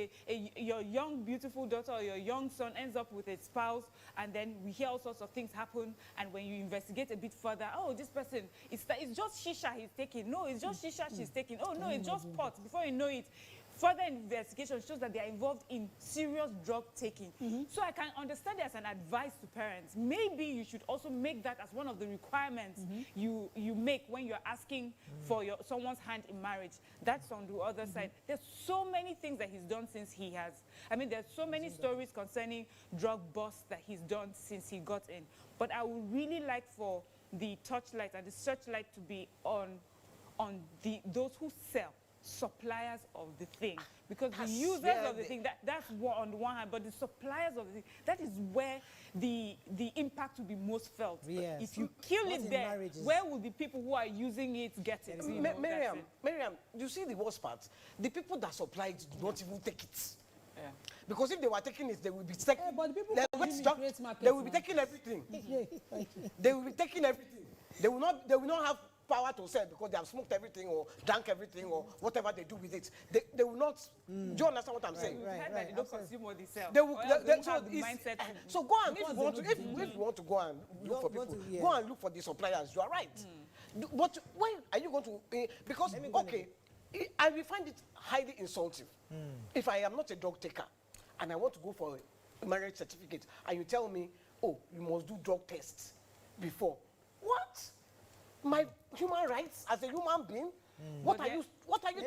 your young, beautiful daughter or your young son ends up with a spouse, and then we hear all sorts of things happen. And when you investigate a bit further, oh, this person, it's just shisha he's taking. No, it's just shisha she's taking. Oh, no, it's just pot. Before you know it, further investigation shows that they are involved in serious drug taking. So I can understand it as an advice to parents. Maybe you should also make that as one of the requirements you make when you're asking for someone's hand in marriage. That's on the other side. There's so many things that he's done since there's so many stories concerning drug busts that he's done since he got in. But I would really like for the touchlight and the searchlight to be on those who sell, suppliers of the thing, because the users of the thing, that's on the one hand, but the suppliers of the thing, that is where the impact will be most felt. If you kill it there, where will the people who are using it get it? Miriam, you see the worst part? The people that supply it do not even take it. Because if they were taking it, they will be taking. They will be taking everything. They will be taking everything. They will not have power to sell because they have smoked everything or drank everything or whatever they do with it. They will not. Do you understand what I'm saying? Right. They don't consume what they sell. They will. So go and if you want to go and look for people, go and look for the suppliers. You are right. But when are you going to? Because okay, I will find it highly insulting if I am not a drug taker and I want to go for a marriage certificate and you tell me, oh, you must do drug tests before. What? My human rights as a human being? What are you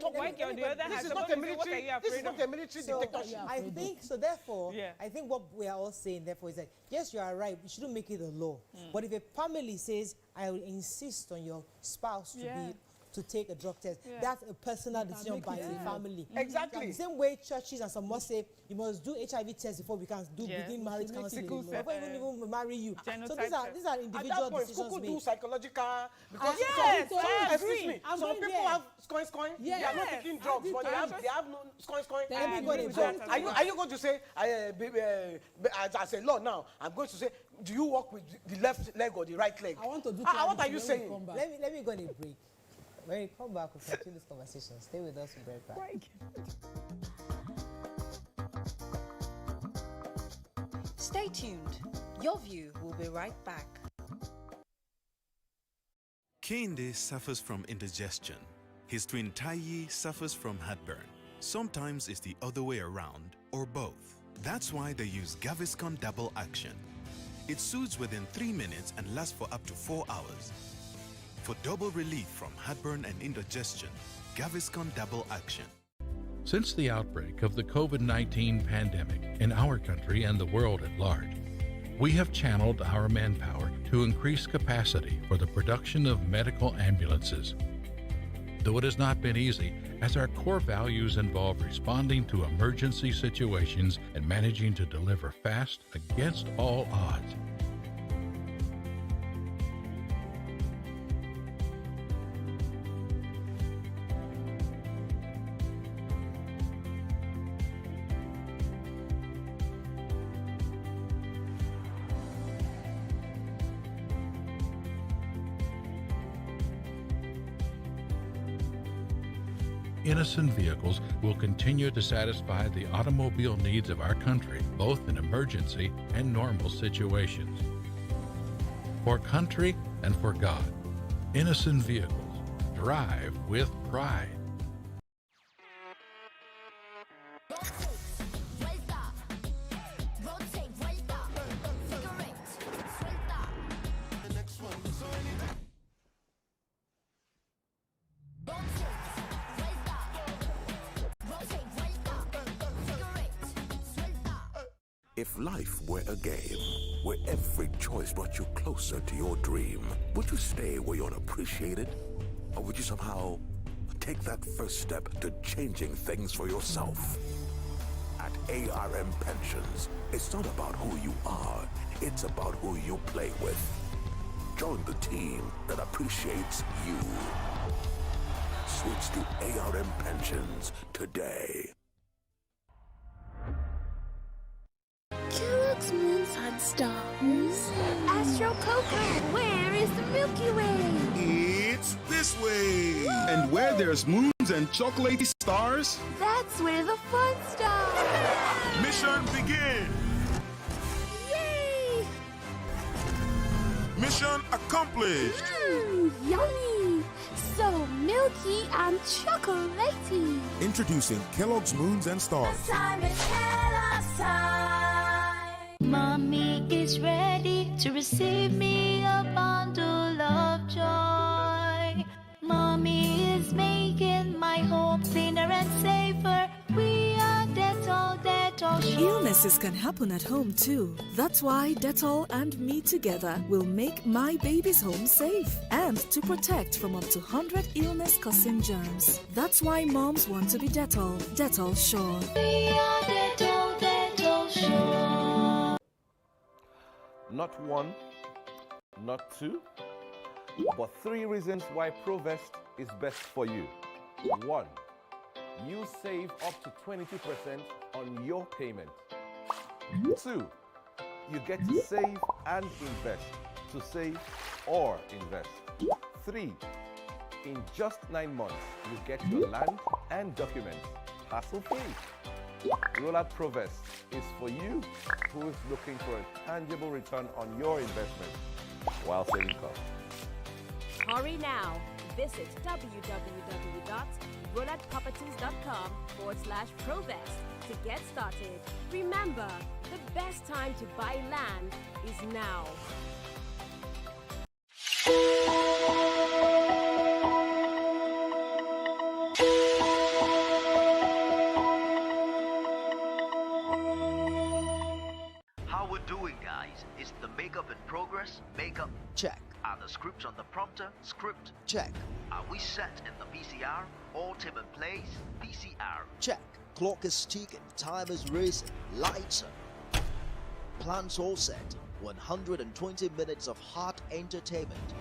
talking about? This is not a military. This is not a military dictatorship. I think so. Therefore, I think what we are all saying, therefore, is that yes, you are right. We shouldn't make it a law. But if a family says, "I will insist on your spouse to take a drug test," that's a personal decision by the family. Exactly. The same way churches and some must say you must do HIV test before we can begin marriage counseling. Before even marry you. So these are individual decisions made. Do psychological because excuse me. Some people have scoring. They are not taking drugs, but they have no scoring. Are you going to say as a law now? I'm going to say, do you walk with the left leg or the right leg? I want to do. What are you saying? Let me go on a break. When we come back, we'll continue this conversation. Stay with us. We'll be right back. Stay tuned. Your view will be right back. Kehinde suffers from indigestion. His twin Taiyi suffers from heartburn. Sometimes it's the other way around, or both. That's why they use Gaviscon Double Action. It soothes within 3 minutes and lasts for up to 4 hours. For double relief from heartburn and indigestion, Gaviscon Double Action. Since the outbreak of the COVID-19 pandemic in our country and the world at large, we have channeled our manpower to increase capacity for the production of medical ambulances. Though it has not been easy, as our core values involve responding to emergency situations and managing to deliver fast against all odds. Innocent vehicles will continue to satisfy the automobile needs of our country, both in emergency and normal situations. For country and for God, Innocent vehicles drive with pride. If life were a game, where every choice brought you closer to your dream, would you stay where you're unappreciated? Or would you somehow take that first step to changing things for yourself? At ARM Pensions, it's not about who you are, it's about who you play with. Join the team that appreciates you. Switch to ARM Pensions today. Kellogg's Moons and Stars. Astro Coco, where is the Milky Way? It's this way. And where there's moons and chocolatey stars, That's where the fun starts. mission begin. Yay! Mission accomplished. Yummy! So milky and chocolatey. Introducing Kellogg's Moons and Stars. Time is Kellogg's time. Mommy is ready to receive me a bundle of joy. Mommy is making my home cleaner and safer. We are Dettol Sure. Illnesses can happen at home too. That's why Dettol and Me Together will make my baby's home safe and to protect from up to 100 illness-causing germs. That's why moms want to be Dettol. Dettol Sure. We are Dettol Sure. Not one, not two, but 3 reasons why Provest is best for you. 1. You save up to 22% on your payment. 2. You get to save and invest. To save or invest. 3. In just 9 months, you get your land and documents hassle-free. Roland Provest is for you who is looking for a tangible return on your investment while saving costs. Hurry now. Visit www.rolandproperties.com/Provest to get started. Remember, the best time to buy land is now. How we're doing, guys? Is the makeup in progress? Makeup Check. Are the scripts on the prompter? Script Check. Are we set in the PCR? All team in place? PCR. Check. Clock is ticking. Time is racing. Lights are. Plans all set. 120 minutes of hot entertainment.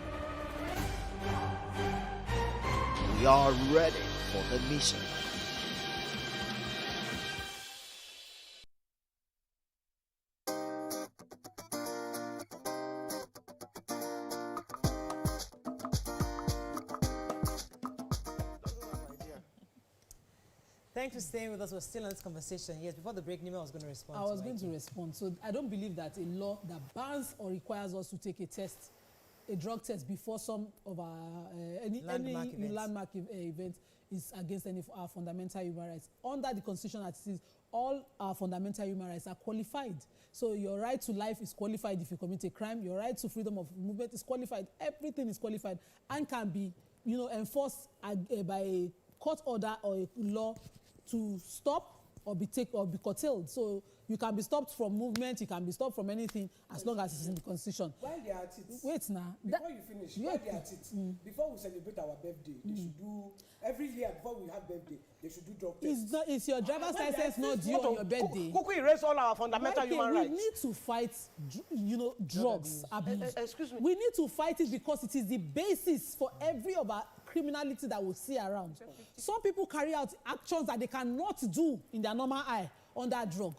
We are ready for the mission. Thanks for staying with us. We're still in this conversation. Yes, before the break, Nima was going to respond. I was going to respond. So I don't believe that a law that bans or requires us to take a test, a drug test before some of our any landmark event is against any of our fundamental human rights. Under the Constitution, as it is, all our fundamental human rights are qualified. So your right to life is qualified if you commit a crime. Your right to freedom of movement is qualified. Everything is qualified and can be, enforced by a court order or a law to stop or be curtailed. So you can be stopped from movement, you can be stopped from anything as long as it's in the Constitution. While they are at it, wait now. Before you finish, while they are at it, before we celebrate our birthday, they should do, every year before we have birthday, they should do drug tests. Is your driver's license not due on your birthday? Who erase all our fundamental human rights? We need to fight, drugs abuse. Excuse me. We need to fight it because it is the basis for every of our criminality that we see around. Some people carry out actions that they cannot do in their normal eye under drug.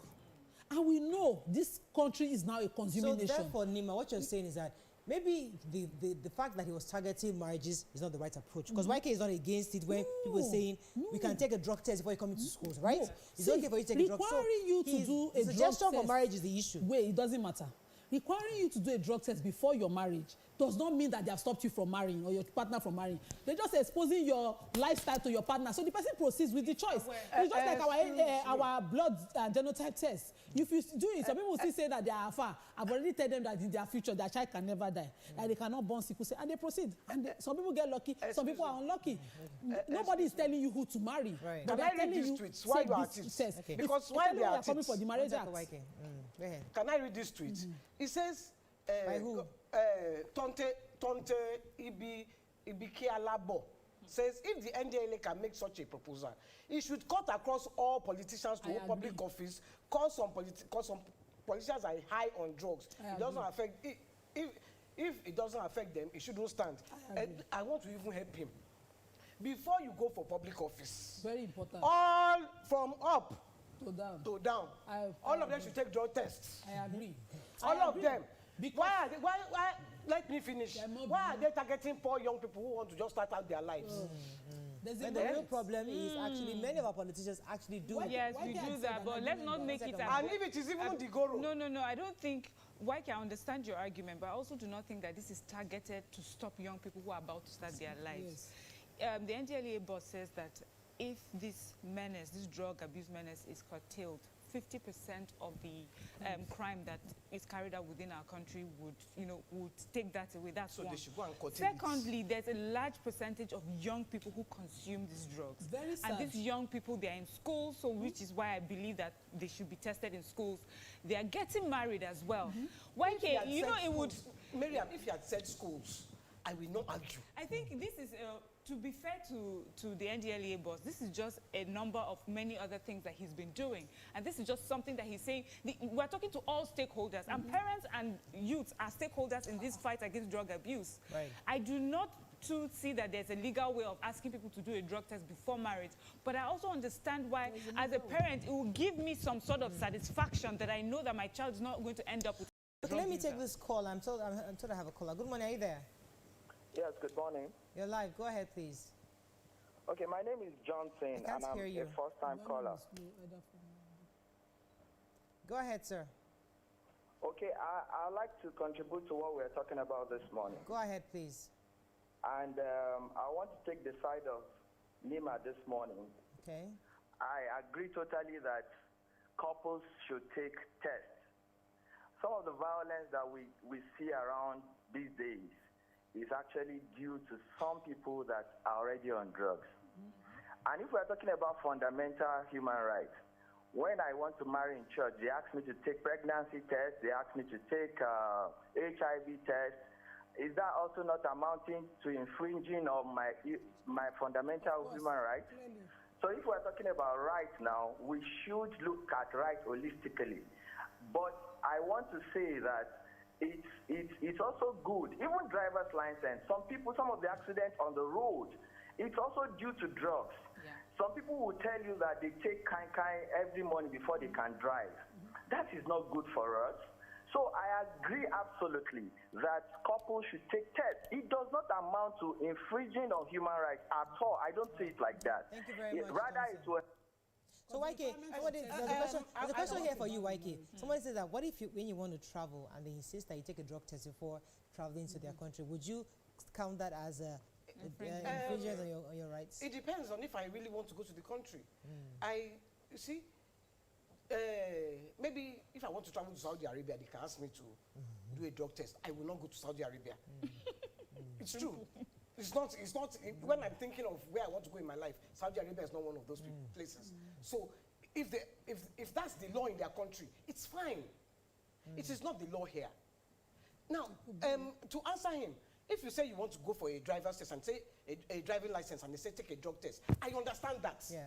And we know this country is now a consuming nation. So therefore, Nima, what you're saying is that maybe the fact that he was targeting marriages is not the right approach. Because YK is not against it when people are saying we can take a drug test before you come into schools, right? It's okay for you to take a drug test. Requiring you to do a drug suggestion test for marriage is the issue. Wait, it doesn't matter. Requiring you to do a drug test before your marriage does not mean that they have stopped you from marrying or your partner from marrying. They're just exposing your lifestyle to your partner. So the person proceeds with the choice. It's just like our blood genotype test. If you do it, some people still say that they are far. I've already told them that in their future, their child can never die. That they cannot born sickle cell. And they proceed. And some people get lucky, some people are unlucky. Nobody is telling you who to marry. Right. Can I read these tweets while you are at it? Okay. Because while they are coming for the marriage act. Can I read this tweet? It says, by who? Tonte Ibiki Alabo says if the NDLA can make such a proposal, it should cut across all politicians to hold public office, cause some politicians are high on drugs. It doesn't affect, if it doesn't affect them, it shouldn't stand. And I want to even help him. Before you go for public office, very important. All from up to down. All of them should take drug tests. I agree. All of them. Why let me finish. Why are they targeting poor young people who want to just start out their lives? But the real problem is actually many of our politicians actually do. Yes, we do that, but let's not make it. And if it is even the Goro. No, I don't think. Why can I understand your argument, but I also do not think that this is targeted to stop young people who are about to start their lives. Yes. The NDLEA boss says that if this menace, this drug abuse menace, is curtailed, 50% of the crime that is carried out within our country would take that away. That's one. They should go and curtail Secondly, there's a large percentage of young people who consume these drugs. Very sad. And these young people, they're in school, so which is why I believe that they should be tested in schools. They are getting married as well. Why can't it would... Miriam, if you had said schools, I will not argue. I think this is... to be fair to the NDLEA boss, this is just a number of many other things that he's been doing. And this is just something that he's saying. We're talking to all stakeholders, and parents and youths are stakeholders in this fight against drug abuse. Right. I do not see that there's a legal way of asking people to do a drug test before marriage. But I also understand why, as a parent, it will give me some sort of satisfaction that I know that my child is not going to end up with Okay, let me take this call. I'm told I have a caller. Good morning, are you there? Yes, good morning. You're live. Go ahead, please. Okay, my name is Johnson, and I'm a first-time caller. Go ahead, sir. Okay, I'd like to contribute to what we're talking about this morning. Go ahead, please. And I want to take the side of Nima this morning. Okay. I agree totally that couples should take tests. Some of the violence that we see around these days is actually due to some people that are already on drugs. And if we're talking about fundamental human rights, when I want to marry in church, they ask me to take pregnancy tests, they ask me to take HIV tests. Is that also not amounting to infringing on my fundamental human rights? So if we're talking about rights now, we should look at rights holistically. But I want to say that it's also good. Even driver's license, some of the accidents on the road, it's also due to drugs. Yeah. Some people will tell you that they take kai every morning before they can drive. That is not good for us. So I agree absolutely that couples should take tests. It does not amount to infringing on human rights at all. I don't see it like that. Thank you very much. Rather, it will. So YK, there's a question here for you, YK. Somebody says that what if when you want to travel and they insist that you take a drug test before traveling to their country, would you count that as a infringement on your rights? It depends on if I really want to go to the country. You see, maybe if I want to travel to Saudi Arabia, they can ask me to do a drug test. I will not go to Saudi Arabia. It's true. It's not, when I'm thinking of where I want to go in my life, Saudi Arabia is not one of those places. So if that's the law in their country, it's fine. It is not the law here. Now, to answer him, if you say you want to go for a driver's test and say a driving license and they say take a drug test, I understand that. Yeah.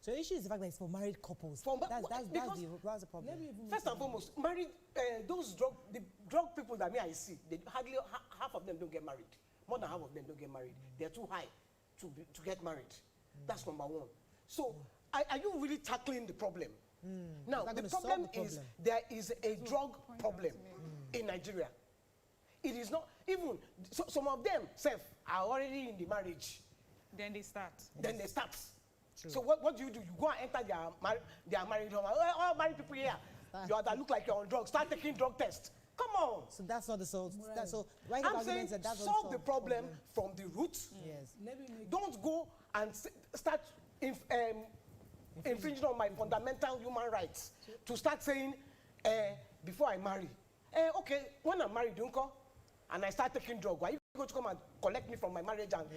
So the issue is the fact that it's for married couples. That's the problem. First and foremost, married, the drug people that I see, hardly half of them don't get married. More than half of them don't get married. They're too high to get married. That's number one. So are you really tackling the problem? Now, the problem is there is a drug problem in Nigeria. It is not, even, some of them, are already in the marriage. Then they start. True. So what do? You go and enter their married home. All married people here, that look like you're on drugs, start taking drug tests. Come on. So that's not the solution. I'm saying solve the problem from the roots. Yes. Don't go and start infringing on my fundamental human rights to start saying, before I marry, okay, when I'm married, and I start taking drugs, are you going to come and collect me from my marriage and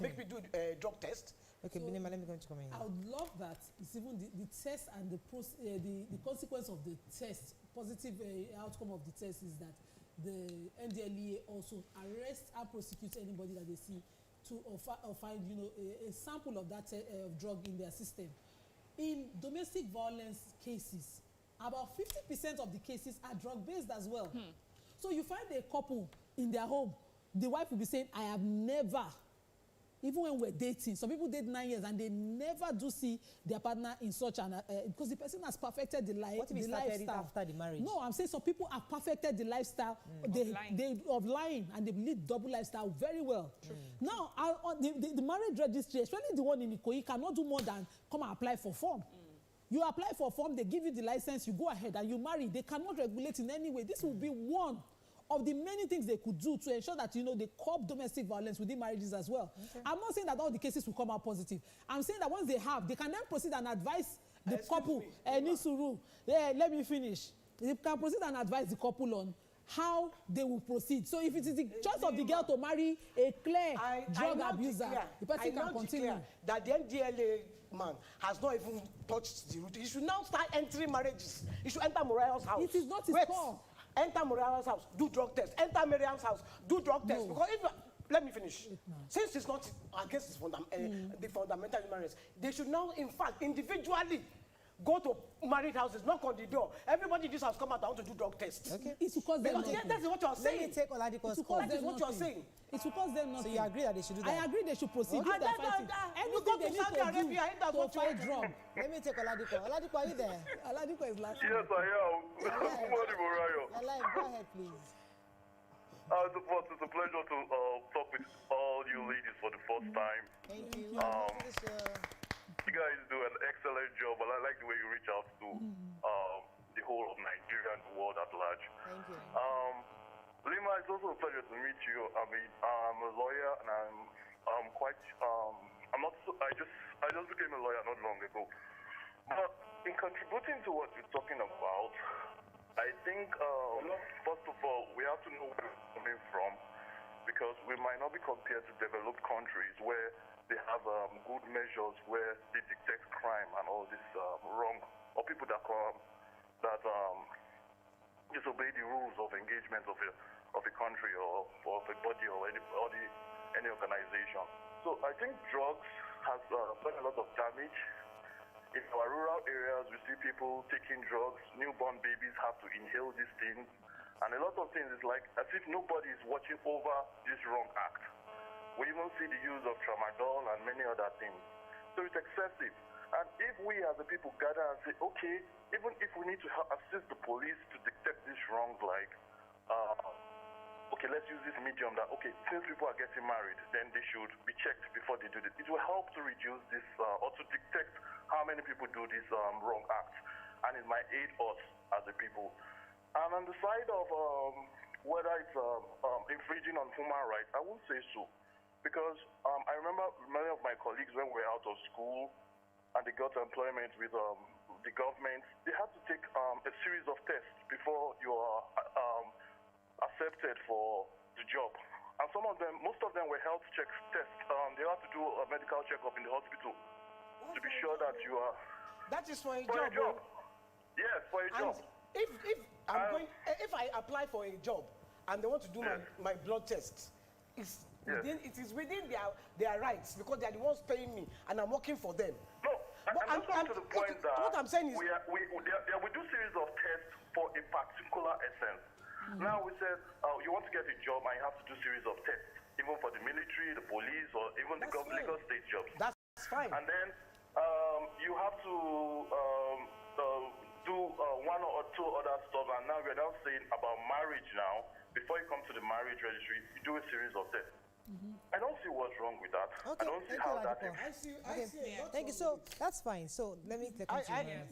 make me do a drug test? Okay, Binema, let me go to come in. I would love that. It's even the test and the consequence of the test, positive outcome of the test is that the NDLEA also arrest and prosecute anybody that they see or find a sample of that drug in their system. In domestic violence cases, about 50% of the cases are drug-based as well. So you find a couple in their home, the wife will be saying, I have never, even when we're dating, some people date 9 years and they never do see their partner in such an, because the person has perfected the lifestyle. What if he started it after the marriage? No, I'm saying some people have perfected the lifestyle of lying and they lead double lifestyle very well. Now, the marriage registry, especially the one in Ikoyi, cannot do more than come and apply for form. You apply for form, they give you the license, you go ahead and you marry. They cannot regulate in any way. This will be one of the many things they could do to ensure that, they curb domestic violence within marriages as well. Okay. I'm not saying that all the cases will come out positive. I'm saying that once they have, they can then proceed and advise the couple. Let me finish. They can proceed and advise the couple on how they will proceed. So if it is the choice of the girl to marry a clear drug abuser, the person can continue. That the NDLA man has not even touched the root. He should now start entering marriages. He should enter Morayo's house. It is not his call. Enter Morayo's house, do drug test. Enter Miriam's house, do drug test. Because let me finish. Since it's not against the fundamental human rights, they should now, in fact, individually go to married houses, knock on the door. Everybody in this house come out, I want to do drug tests. Okay. It's because that's what you're saying. Let me take Oladiko's call. That is what you're saying. It's because they're not. So you agree that they should do that? I agree they should proceed. Okay. Anything they need to do to fight drug. Let me take Oladiko. Oladiko, are you there? Oladiko is laughing. Yes, I am. Good morning, Morayo. Go ahead, please. It's a pleasure to talk with all you ladies for the first time. Thank you. You guys do an excellent job, and I like the way you reach out to the whole of Nigeria and the world at large. Thank you. Lima, it's also a pleasure to meet you. I mean, I'm a lawyer, and I'm quite. I'm not. I just became a lawyer not long ago. But in contributing to what you're talking about, I think first of all we have to know where we're coming from, because we might not be compared to developed countries where they have good measures where they detect crime and all this wrong, or people that disobey the rules of engagement of a country or of a body or any organization. So I think drugs has done a lot of damage. In our rural areas, we see people taking drugs. Newborn babies have to inhale these things, and a lot of things is like as if nobody is watching over this wrong act. We even see the use of tramadol and many other things. So it's excessive. And if we as a people gather and say, okay, even if we need to assist the police to detect these wrongs, like, okay, let's use this medium that, okay, since people are getting married, then they should be checked before they do this. It will help to reduce this, or to detect how many people do these wrong acts. And it might aid us as a people. And on the side of whether it's infringing on human rights, I won't say so. Because I remember many of my colleagues, when we were out of school and they got employment with the government, they had to take a series of tests before you are accepted for the job. And some of them, most of them were health check tests. They had to do a medical checkup in the hospital to be sure that you are... That is for a for job. Yes, for a job. If I apply for a job and they want to do my blood test, it is within their rights, because they are the ones paying me and I'm working for them. No, I'm just coming to the point that what I'm saying is we do series of tests for a particular essence. Now we said you want to get a job and you have to do series of tests, even for the military, the police, or even the Lagos state jobs. That's fine. And then you have to do one or two other stuff. And now we're now saying about marriage now. Before you come to the marriage registry, you do a series of tests. I don't see what's wrong with that. Okay, I don't see how that is. I see. Thank you. So that's fine. So let me continue.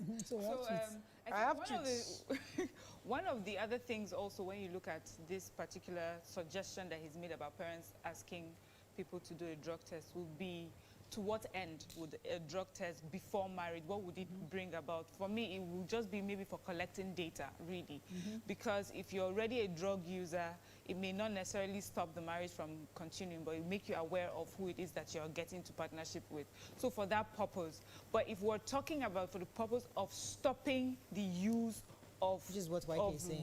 I think one of the other things also, when you look at this particular suggestion that he's made about parents asking people to do a drug test, would be to what end would a drug test before marriage, what would it bring about? For me, it would just be maybe for collecting data, really. Because if you're already a drug user, it may not necessarily stop the marriage from continuing, but it will make you aware of who it is that you're getting into partnership with. So for that purpose. But if we're talking about for the purpose of stopping the use of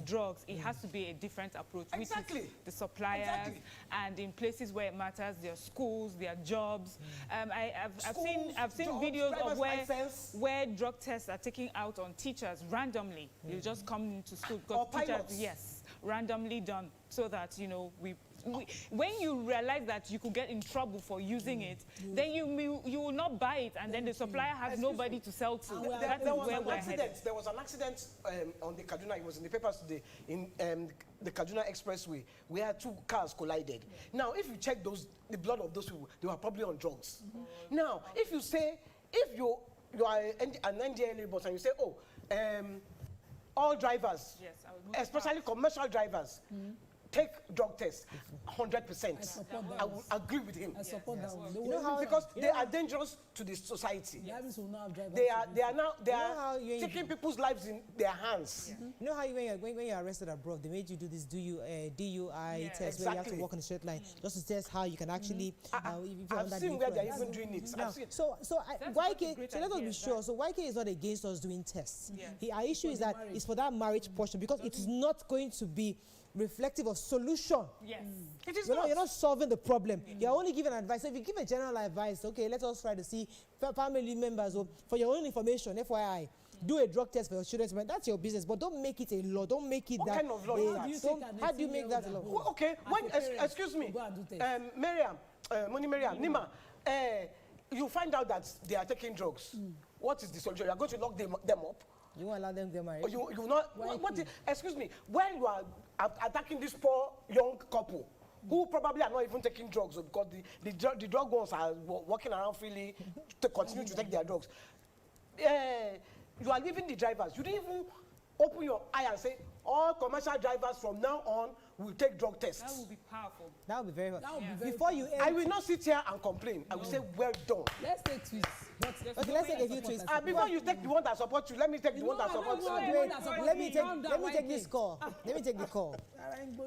drugs, it has to be a different approach. Exactly. Which is the suppliers, and in places where it matters, their schools, their jobs. I've seen videos of where drug tests are taken out on teachers randomly. You just come into school because teachers, randomly done, so that when you realize that you could get in trouble for using it, then you will not buy it, and then the supplier has nobody to sell to. There was an accident on the Kaduna. It was in the papers today in the Kaduna Expressway, where two cars collided. Now, if you check the blood of those people, they were probably on drugs. Now, if you are an NDLA boss and you say, all drivers, especially commercial drivers, take drug tests, 100%. I will agree with him. I support that one. You know how, because they are dangerous to the society. They are now taking people's lives in their hands. You know how when you're arrested abroad, they made you do this DUI test where you have to walk on the straight line just to test how you can actually. I've seen where they're even doing it. So YK, let us be sure. So YK is not against us doing tests. Our issue is that it's for that marriage portion, because it is not going to be reflective of solution. Yes. It is you're not solving the problem. You're only giving advice. So if you give a general advice, okay, let us try to see family members, or for your own information, FYI, do a drug test for your children. That's your business, but don't make it a law. Don't make it what that. Kind of law is that? How do you make that a law? Okay, excuse me, Miriam, Nima, you find out that they are taking drugs. What is the solution? You are going to lock them up? You won't allow them to get married? You not? Excuse me, when you are attacking this poor young couple who probably are not even taking drugs because the drug ones are walking around freely to continue to take their drugs. You are leaving the drivers. You didn't even open your eye and say, all commercial drivers from now on will take drug tests. That would be powerful. That would be very That would be very Before you I will not sit here and complain. I will say, well done. Let's take tweets. Okay, let's take a few tweets. Before you take the one that supports you, let me take the one that supports you. Let me take this call. Let me take the call.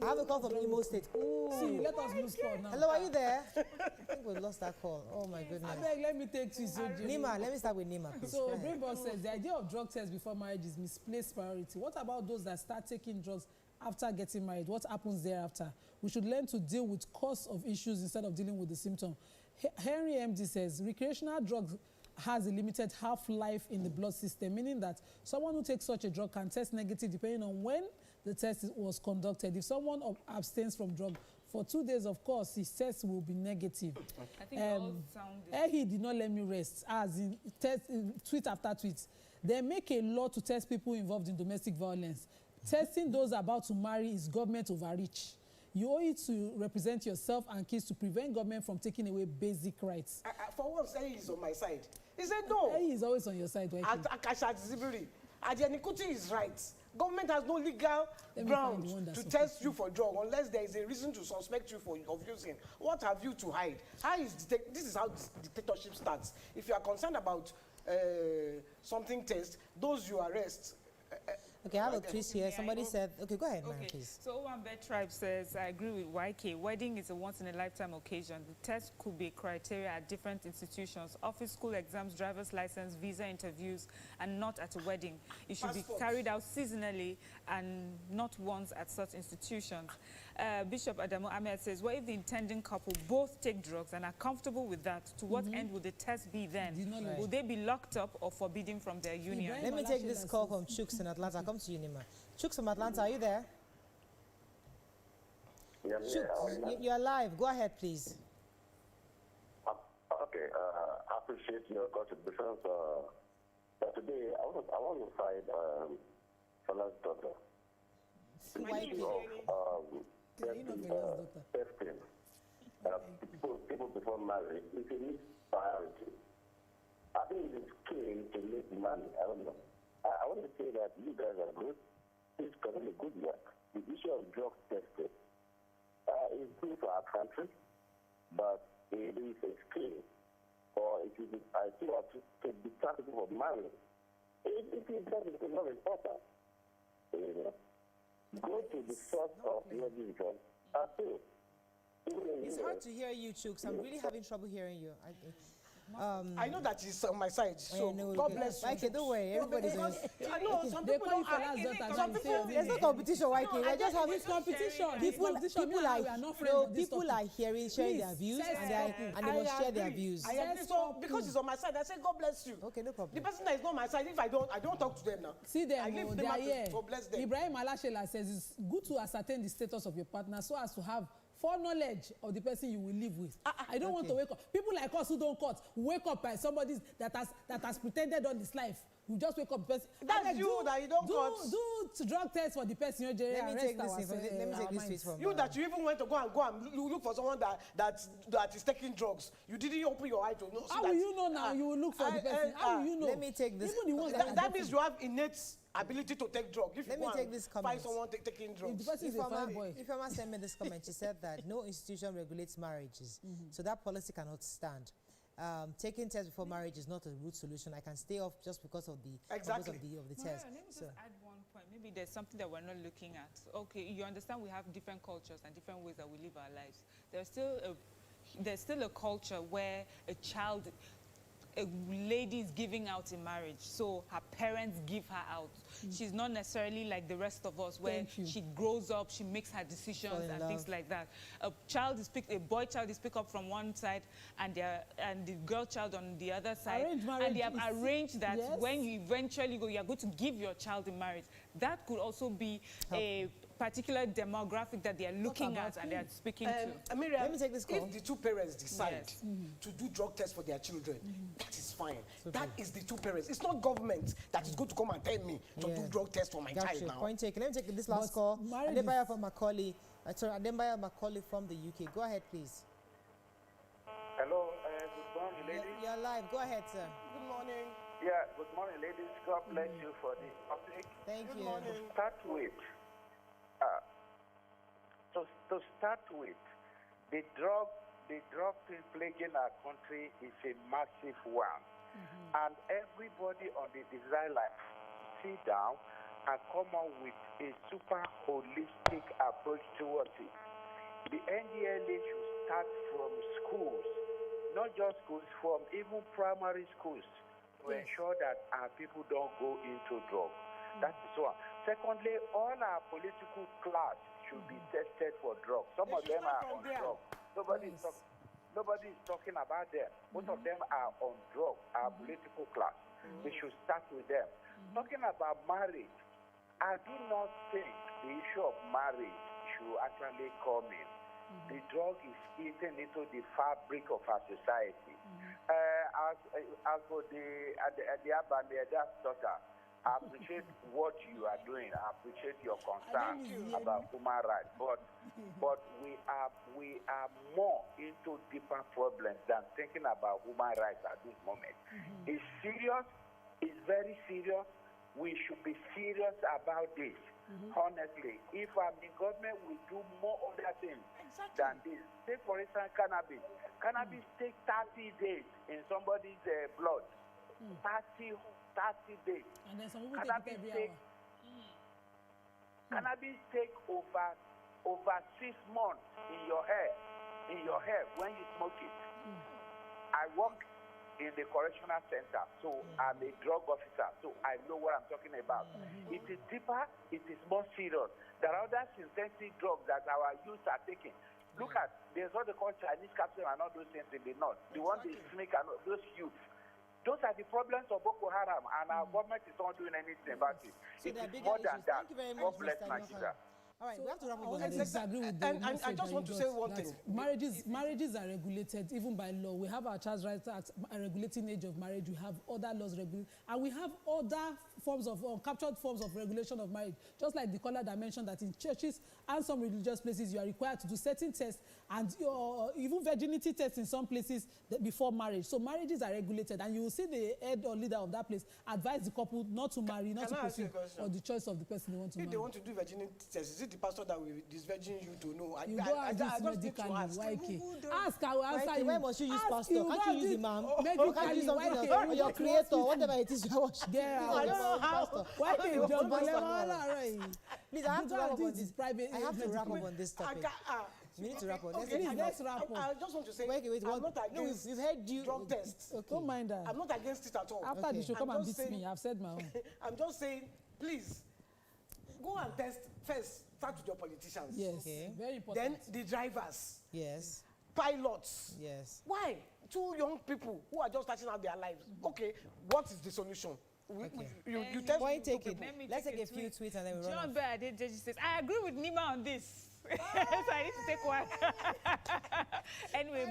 I have a call from Imo State. Ooh. See, let us lose call now. Hello, are you there? I think we lost that call. Oh my goodness. I beg, let me take tweets. Nima, let me start with Nima, please. So, Brainbox says the idea of drug tests before marriage is misplaced priority. What about those that start taking drugs after getting married? What happens thereafter? We should learn to deal with cause of issues instead of dealing with the symptom. Henry MD says recreational drugs has a limited half-life in the blood system, meaning that someone who takes such a drug can test negative depending on when the test was conducted. If someone abstains from drug for 2 days, of course, his test will be negative. I think all sounded... He did not let me rest, as in tweet after tweet. They make a law to test people involved in domestic violence. Testing those about to marry is government overreach. You owe it to represent yourself and kids to prevent government from taking away basic rights. For once, he is on my side. He said no. He is always on your side. Adianikuti is right. Government has no legal ground to test you for drug unless there is a reason to suspect you of using. What have you to hide? This is how dictatorship starts. If you are concerned about something test, those you arrest. Okay, I have a twist here. Somebody said, okay, go ahead, Mary, please. So Owambe Tribe says, I agree with YK. Wedding is a once-in-a-lifetime occasion. The test could be criteria at different institutions. Office, school exams, driver's license, visa interviews, and not at a wedding. It should be carried out seasonally and not once at such institutions. Bishop Adamu Ahmed says, what if the intending couple both take drugs and are comfortable with that? To what end would the test be then? Will they be locked up or forbidden from their union? Let me take this call from Chooks in Atlanta. Come to you, Nima. Chooks from Atlanta, are you there? Yes, Chooks, you're live. Go ahead, please. Okay, I appreciate your contributions. But today, I want to cite Fala's daughter. Testing. People before marriage, it's a mixed priority. I think it is key to make money. I don't know. I want to say that you guys are good. It's really good work. The issue of drug testing is good for our country, but it is a skill. Or it is I think to be practical for marriage. It is not important. Go to the source of your income. It's hard to hear you, Chooks. I'm really having trouble hearing you. I know that he's on my side, so God bless you. YK, don't worry, everybody's on. I know some people don't. There's no competition, YK. We're just having competition. People are sharing their views, and they must share their views. So because he's on my side, I say God bless you. Okay, no problem. The person that is not on my side, if I don't talk to them now. See them, they are here. Bless them. Ibrahim Alashela says it's good to ascertain the status of your partner so as to have foreknowledge of the person you will live with. I don't want to wake up. People like us who don't cut wake up by somebody that has pretended all his life. You just wake up. That's you that you don't cut. Do drug test for the person. Let me take this tweet from you that you even went to go and look for someone that is taking drugs. You didn't open your eye to know. How will you know now? You will look for the person. How will you know? Let me take this. Even the ones that means you have innate ability to take drugs. Let me take this comment. Find someone taking drugs. If Ifeoma sent me this comment, she said that no institution regulates marriages, so that policy cannot stand. Taking tests before marriage is not a root solution. I can stay off just because of the test. Let me just add one point. Maybe there's something that we're not looking at. Okay, you understand we have different cultures and different ways that we live our lives. There's still a culture where a lady is giving out in marriage, so her parents give her out. She's not necessarily like the rest of us, where she grows up, she makes her decisions and things like that. A boy child is picked up from one side, and the girl child on the other side, and they have arranged that when you eventually go, you are going to give your child in marriage. That could also be a particular demographic that they are looking at and they are speaking to. Miriam, let me take this call. If the two parents decide to do drug tests for their children, that is fine. That is the two parents. It's not government that is going to come and tell me to do drug tests for my child now. Point taken. Let me take this last call. Adembaya from Macaulay. Sorry, Adembaya Macaulay from the UK. Go ahead, please. Hello, good morning, ladies. You're live. Go ahead, sir. Good morning. Yeah, good morning, ladies. God bless you for the topic. Thank you. To start with, the drug thing plaguing our country is a massive one, and everybody on the design line sit down and come up with a super holistic approach towards it. The NDLA should start from schools, not just schools, from even primary schools, to ensure that our people don't go into drugs. That is one. Secondly, all our political class should be tested for drugs. Some of them are on drugs. Nobody is talking about them. Most of them are on drugs, our political class. We should start with them. Talking about marriage, I do not think the issue of marriage should actually come in. The drug is eaten into the fabric of our society. As for the daughter, I appreciate what you are doing. I appreciate your concern about human rights, but we are more into deeper problems than thinking about human rights at this moment. It's serious. It's very serious. We should be serious about this. Honestly, if I'm in government, we do more other things than this. Take, for instance, cannabis. Cannabis takes 30 days in somebody's blood. 30 days. And then some people take it every hour. Cannabis takes over 6 months in your hair when you smoke it. I work in the correctional center, so I'm a drug officer, so I know what I'm talking about. It is deeper, it is more serious. There are other synthetic drugs that our youth are taking. Look at, there's what they call Chinese capsule and all those things in the north. The one they sneak and those youth. Those are the problems of Boko Haram, and our government is not doing anything about it. So it is more than that. Thank you very much, God bless Mr. Nigeria. All right, we have to wrap up. I disagree with the and I just want to say one thing. Marriages are regulated even by law. We have our Child Rights Act regulating age of marriage. We have other laws regulating, and we have other forms of captured forms of regulation of marriage. Just like the caller that mentioned that in churches and some religious places, you are required to do certain tests and even virginity tests in some places before marriage. So marriages are regulated, and you will see the head or leader of that place advise the couple not to marry, not to proceed, or the choice of the person they want to marry. If they want to do virginity tests, is it the pastor that will disvirgin you to know? You go and do medically, YK. Ask, I will answer you. Why must you use pastor? Can't you use imam? Medically, can't you use something else? Or your creator, whatever it is you are watching. I don't know how. Please, I have to wrap up on this. I have to wrap up on this topic. We need to wrap up. Let's wrap up. I just want to say, wait. I'm not against we've heard you drug tests. Okay. Don't mind that. I'm not against it at all. After the show, come and beat me. I've said my own. I'm just saying, please, go and test first. Start with your politicians. Yes. Okay. Very important. Then the drivers. Yes. Pilots. Yes. Why? 2 young people who are just starting out their lives. Okay, what is the solution? You test point taken. Let's take a few tweets and then we run John Beadejeji says, I agree with Nima on this. So I need to take one. Anyway,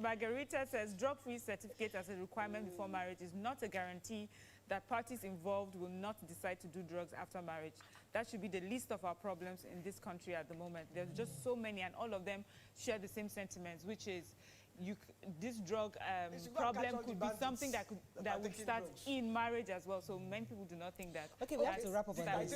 Margarita says, drug-free certificate as a requirement before marriage is not a guarantee that parties involved will not decide to do drugs after marriage. That should be the least of our problems in this country at the moment. There's just so many, and all of them share the same sentiments, which is this drug problem could be something that would start in marriage as well. So many people do not think that. Okay, we have to wrap up on this.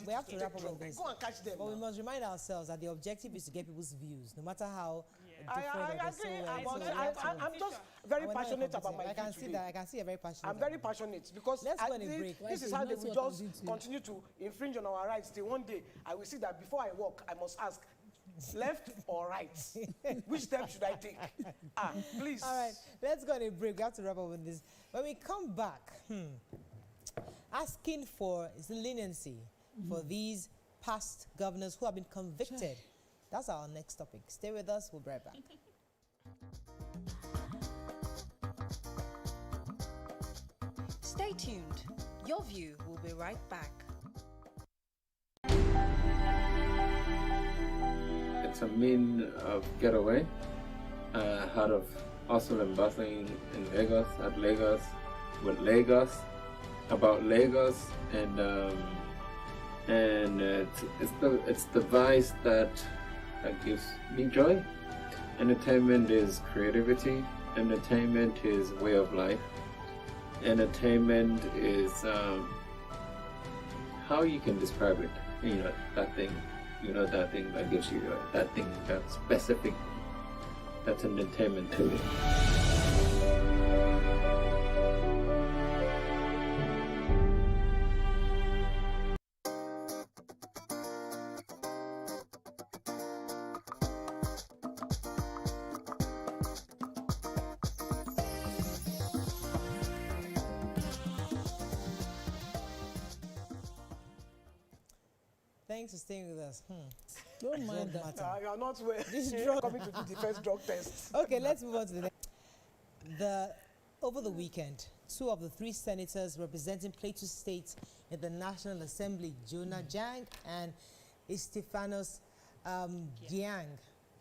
We have to wrap up on this. Go and catch them. But we must remind ourselves that the objective is to get people's views, no matter how I agree. I'm just very passionate about my I can see that. I can see you're very passionate. I'm very passionate because let's go on a break. This is how they will just continue to infringe on our rights till one day I will see that before I walk, I must ask, left or right? Which step should I take? Please. All right, let's go on a break. We have to wrap up with this. When we come back, asking for leniency for these past governors who have been convicted. That's our next topic. Stay with us. We'll be right back. Stay tuned. Your View will be right back. it's a mean of getaway out of hustle and bustling in Lagos, at Lagos, with Lagos, about Lagos, and it's the vice that gives me joy. Entertainment is creativity. Entertainment is way of life. Entertainment is how you can describe it. That thing. That thing that gives you joy. That thing, that specific. That's entertainment to me. Thanks for staying with us. Don't mind that. You are not where this drug coming to do the first drug test. Okay, let's move on to the next. Over the weekend, 2 of the 3 senators representing Plateau State in the National Assembly, Jonah Jang and Estefanos Giang,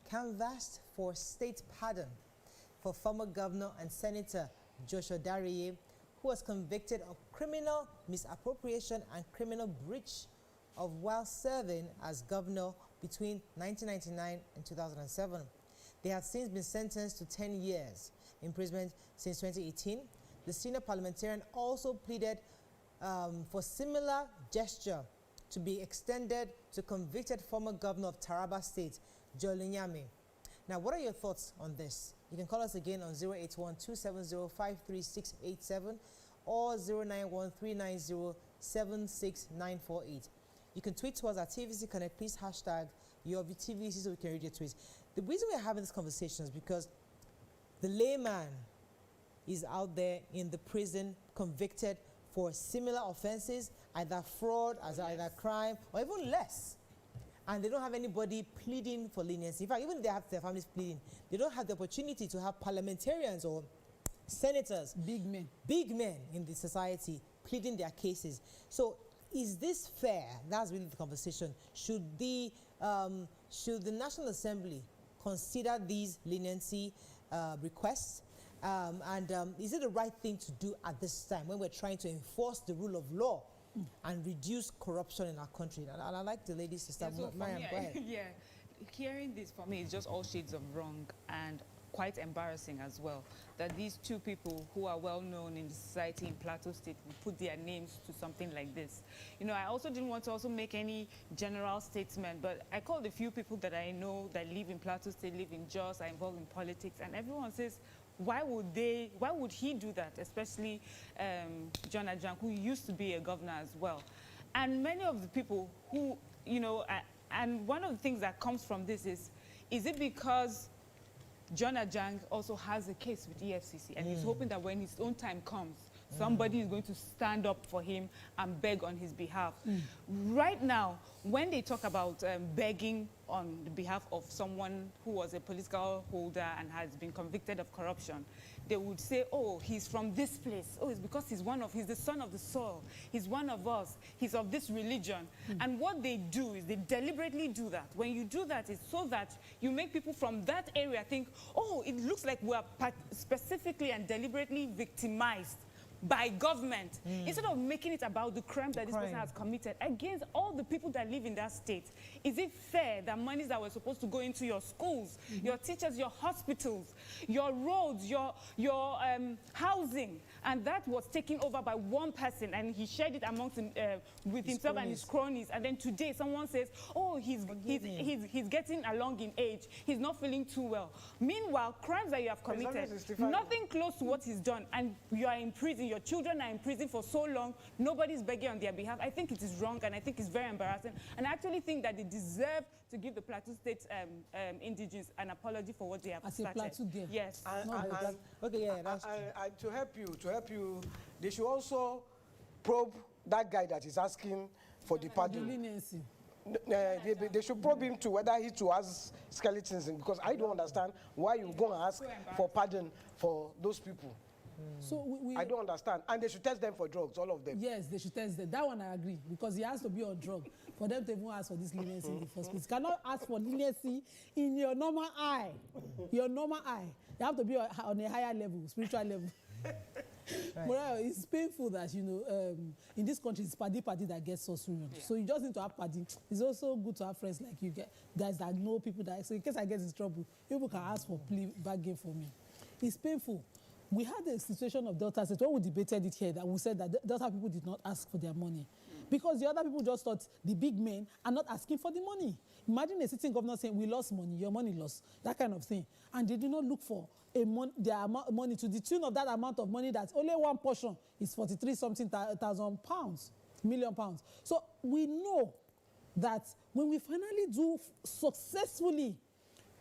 canvassed for state pardon for former governor and Senator Joshua Dariye, who was convicted of criminal misappropriation and criminal breach of while serving as governor between 1999 and 2007. They have since been sentenced to 10 years imprisonment since 2018. The senior parliamentarian also pleaded for similar gesture to be extended to convicted former governor of Taraba State, Joe Linyame. Now, what are your thoughts on this? You can call us again on 081-270-53687 or 091-390-76948. You can tweet to us at TVC Connect. Please hashtag your TVC so we can read your tweets. The reason we're having this conversation is because the layman is out there in the prison convicted for similar offenses, either fraud, either crime, or even less. And they don't have anybody pleading for leniency. In fact, even if they have their families pleading, they don't have the opportunity to have parliamentarians or senators, big men in the society pleading their cases. So is this fair? That's really the conversation. Should the National Assembly consider these leniency requests? Is it the right thing to do at this time when we're trying to enforce the rule of law and reduce corruption in our country? And I like the ladies to start. Mariam, go ahead. Yeah, hearing this for me is just all shades of wrong and quite embarrassing as well, that these 2 people who are well known in the society in Plateau State will put their names to something like this. I also didn't want to also make any general statement, but I called a few people that I know that live in Plateau State, live in Jos, are involved in politics, and everyone says, why would he do that? Especially Jonah Jang, who used to be a governor as well. And many of the people who, and one of the things that comes from this is it because Jonah Jang also has a case with EFCC, and he's hoping that when his own time comes, somebody is going to stand up for him and beg on his behalf. Right now, when they talk about begging on the behalf of someone who was a political holder and has been convicted of corruption, they would say, oh, he's from this place. Oh, it's because he's the son of the soil. He's one of us. He's of this religion. And what they do is they deliberately do that. When you do that, it's so that you make people from that area think, oh, it looks like we are specifically and deliberately victimized by government, instead of making it about the crime that this person has committed against all the people that live in that state. Is it fair that monies that were supposed to go into your schools, your teachers, your hospitals, your roads, your housing, and that was taken over by one person, and he shared it amongst with himself and his cronies, and then today someone says, oh, he's getting along in age, he's not feeling too well. Meanwhile, crimes that you have committed, nothing close to what he's done, and you are in prison. Your children are in prison for so long, nobody's begging on their behalf. I think it is wrong, and I think it's very embarrassing. And I actually think that they deserve to give the Plateau State indigenes an apology for what they have started. As a Plateau girl. Yes. To help you, they should also probe that guy that is asking for the pardon. The leniency. They should probe him to whether he too has skeletons in, because I don't understand why you go and ask for pardon for those people. So I don't understand. And they should test them for drugs, all of them. Yes, they should test them. That one I agree, because he has to be on drug. for them to even ask for this leniency in the first place. You cannot ask for leniency in your normal eye. Your normal eye. You have to be on a higher level, spiritual level. Right. Morayo, it's painful that, you know, in this country, it's party that gets us ruined. Yeah. So you just need to have party. It's also good to have friends like you guys that know people that, so in case I get in trouble, people can ask for plea bargain for me. It's painful. We had a situation of Delta State when we debated it here that we said that Delta people did not ask for their money. Because the other people just thought the big men are not asking for the money. Imagine a sitting governor saying, we lost money, your money lost, that kind of thing. And they did not look for their money to the tune of that amount of money that only one portion is 43-something thousand pounds, million pounds. So we know that when we finally do successfully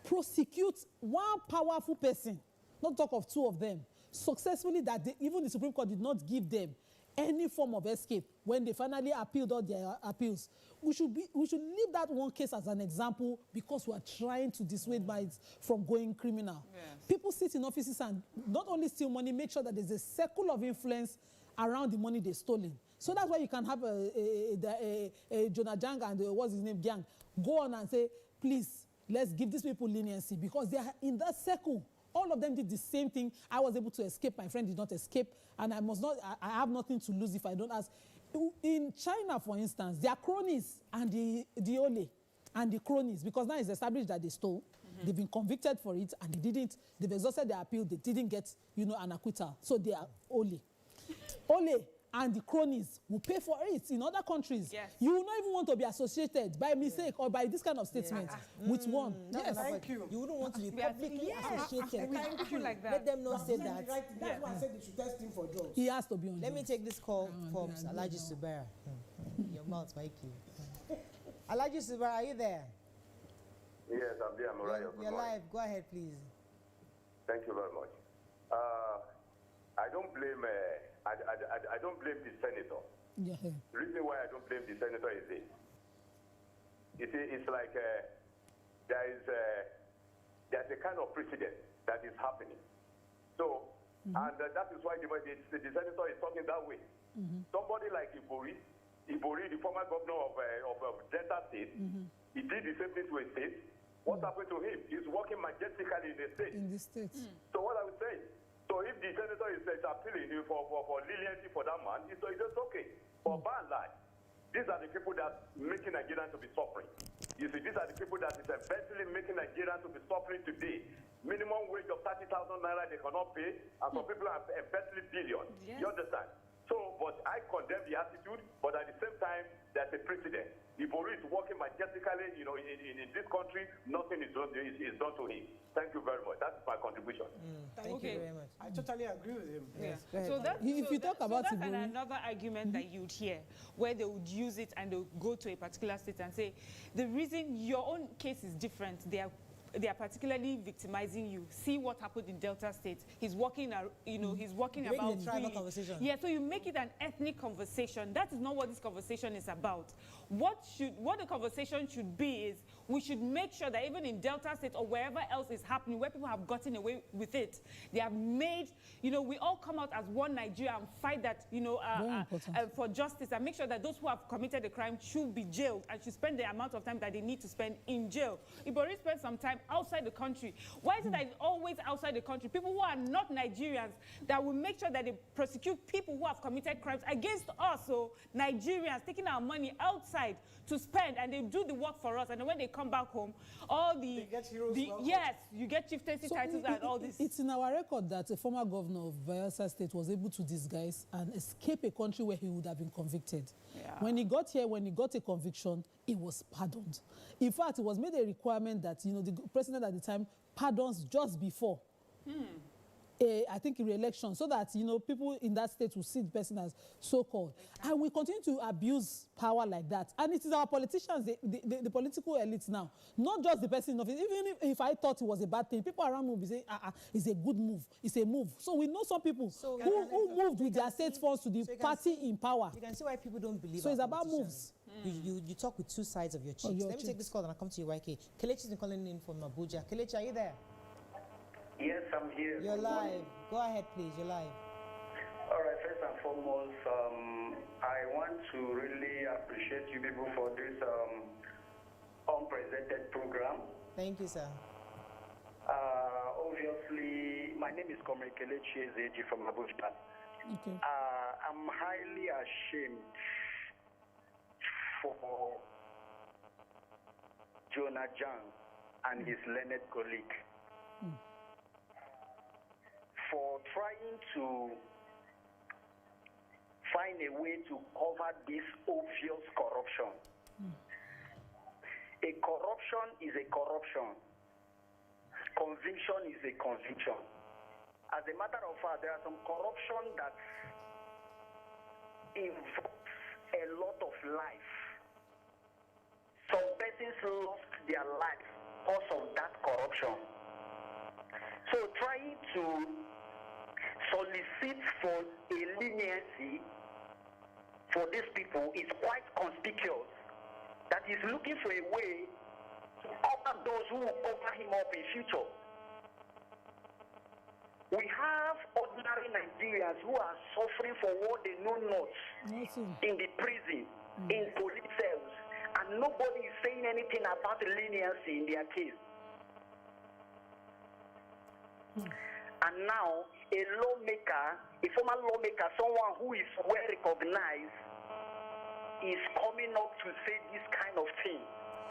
prosecute one powerful person, not talk of two of them, successfully that even the Supreme Court did not give them any form of escape when they finally appealed all their appeals. We should leave that one case as an example because we are trying to dissuade minds from going criminal. Yes. People sit in offices and not only steal money, make sure that there's a circle of influence around the money they've stolen. So that's why you can have a Jonah Jang and what's his name, Gang, go on and say, please, let's give these people leniency because they are in that circle. All of them did the same thing. I was able to escape. My friend did not escape. And I have nothing to lose if I don't ask. In China, for instance, their cronies and the ole and the cronies, because now it's established that they stole, they've been convicted for it and they've exhausted their appeal, they didn't get, an acquittal. So they are ole. Ole and the cronies will pay for it in other countries. Yes. You will not even want to be associated by mistake or by this kind of statement with one. Yes. Thank you. You wouldn't want to be publicly associated. Thank you like that. Let them not say that. That's why I said they should test him for drugs. He has to be on. Let me take this call from Alhaji Subera. Your mouth, Mikey. Alhaji Subera, are you there? Yes, I'm there, Morayo. You're live. Go ahead, please. Thank you very much. I don't blame. I don't blame the senator. Yeah. The reason why I don't blame the senator is this. You see, it's like there's a kind of precedent that is happening. So, and that is why the senator is talking that way. Somebody like Ibori, the former governor of Delta State, he did the same thing to a state. What happened to him? He's working majestically in the state. In the state. So what I would say, so if the senator is appealing for leniency for that man, it's okay. But by and large, these are the people that making Nigerians to be suffering. You see, these are the people that is eventually making Nigerians to be suffering today. Minimum wage of 30,000 naira they cannot pay, and some people are eventually billions. Yes. You understand? So, but I condemn the attitude, but at the same time, there's a precedent. Ibori is working majestically, in this country, nothing is done to him. Thank you very much. That's my contribution. Thank you very much. I totally agree with him. Yes. So that's Ibori, another argument that you'd hear, where they would use it and they would go to a particular state and say, the reason your own case is different, they are particularly victimizing you. See what happened in Delta State. He's working, he's working about tribal conversation. Yeah, so you make it an ethnic conversation. That is not what this conversation is about. What the conversation should be is we should make sure that even in Delta State or wherever else is happening, where people have gotten away with it, they have made, we all come out as one Nigeria and fight that, for justice and make sure that those who have committed a crime should be jailed and should spend the amount of time that they need to spend in jail. Ibori spent some time outside the country. Why is it that it's always outside the country? People who are not Nigerians that will make sure that they prosecute people who have committed crimes against us, so Nigerians taking our money outside to spend, and they do the work for us, and then when they come back home, all the yes, you get chieftaincy titles and all this. It's in our record that a former governor of Bayelsa State was able to disguise and escape a country where he would have been convicted. Yeah. When he got here, when he got a conviction, he was pardoned. In fact, it was made a requirement that the president at the time pardons just before. I think re-election, so that people in that state will see the person as so-called. And we continue to abuse power like that. And it is our politicians, the political elites now, not just the person in office. Even if I thought it was a bad thing, people around me will say, it's a good move. It's a move. So we know some people who moved with their state funds to the party in power. You can see why people don't believe. So it's about moves. You talk with two sides of your cheeks. Let me take this call and I'll come to you, YK. Kelechi's been calling in from Abuja. Kelechi, are you there? Yes, I'm here. You're live. Go ahead, please. You're live. All right, first and foremost, I want to really appreciate you people for this unprecedented program. Thank you, sir. Obviously, my name is Comrade Kelechi Ezeji from Abuja. Okay. I'm highly ashamed for Jonah Jang and his learned colleague for trying to find a way to cover this obvious corruption. A corruption is a corruption. Conviction is a conviction. As a matter of fact, there are some corruption that involves a lot of life. Some persons lost their life because of that corruption. So trying to solicit for a leniency for these people is quite conspicuous. That is looking for a way to cover those who will cover him up in future. We have ordinary Nigerians who are suffering for what they know not in the prison, in police cells, and nobody is saying anything about the leniency in their case. And now, a lawmaker, a former lawmaker, someone who is well recognized, is coming up to say this kind of thing.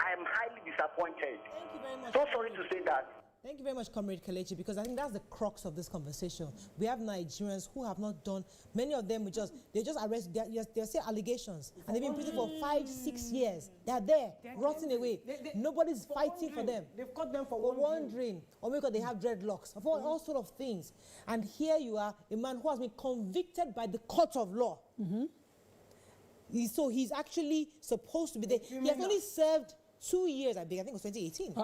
I am highly disappointed. Thank you very much. So sorry to say that. Thank you very much, Comrade Kelechi, because I think that's the crux of this conversation. We have Nigerians who have not done, many of them, they just arrest, they'll say allegations, and they've been in prison for 5-6 years. They're there, rotting away. Nobody's fighting for them. They've caught them for wandering, or because they have dreadlocks, for all sort of things. And here you are, a man who has been convicted by the court of law. So he's actually supposed to be there. He has only served 2 years, I think it was 2018.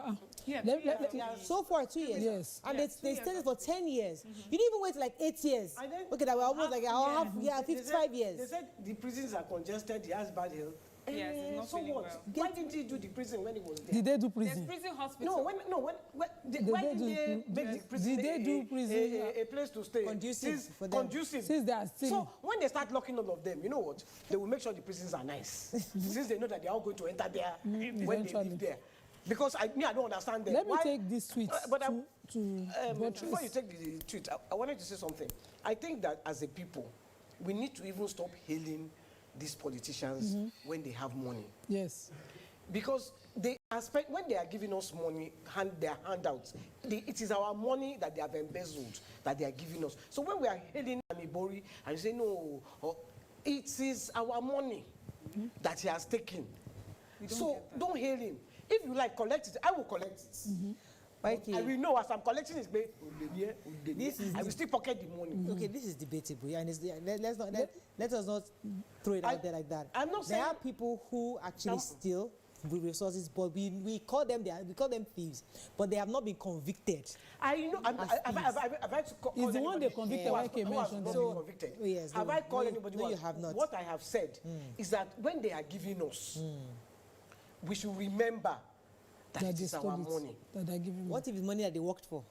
So far, 2 years. Yes. And they extended for 10 years. You didn't even wait like 8 years. Okay, that we're almost like, I'll have 55 years. They said the prisons are congested, he has bad health. Yes, he's not so feeling what? well. Why didn't he do the prison when he was there? Did they do prison? There's prison hospital. Why didn't they make the prison Did they do prison? a place to stay? Conducive for them. Conducive. Since they are still... So when they start locking all of them, you know what? They will make sure the prisons are nice. Since they know that they are all going to enter there when they live there. Because I don't understand them. Let me take this tweet before you take the tweet, I wanted to say something. I think that as a people, we need to even stop hailing these politicians when they have money. Yes. Because they are when they are giving us money, their handouts, it is our money that they have embezzled that they are giving us. So when we are hailing Amibori and say, no, it is our money that he has taken. So don't hail him. If you like, collect it. I will collect it. Okay. I will know as I'm collecting his pay. I will still pocket the money. Okay, this is debatable. Yeah, and let us not throw it out there like that. I'm not saying there are people who actually steal resources, but we call them thieves, but they have not been convicted. I know. Is the one they convicted? Yes. Have I called anybody? No, you have not. What I have said is that when they are giving us, we should remember that it is our money. What if it's money that they worked for?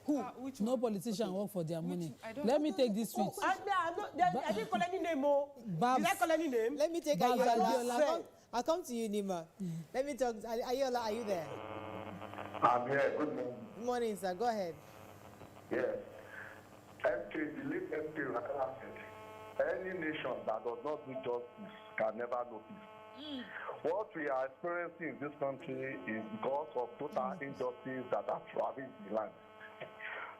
Who? No politician work for their money. Let me take this tweet. I didn't call any name. Did I call any name? Let me take I'll come to you, Nima. Let me talk. Ayola, are you there? I'm here. Good morning. Good morning, sir. Go ahead. Yes. The late MP Rakala said, any nation that does not do justice can never know peace. What we are experiencing in this country is because of total injustice that are thriving in the land.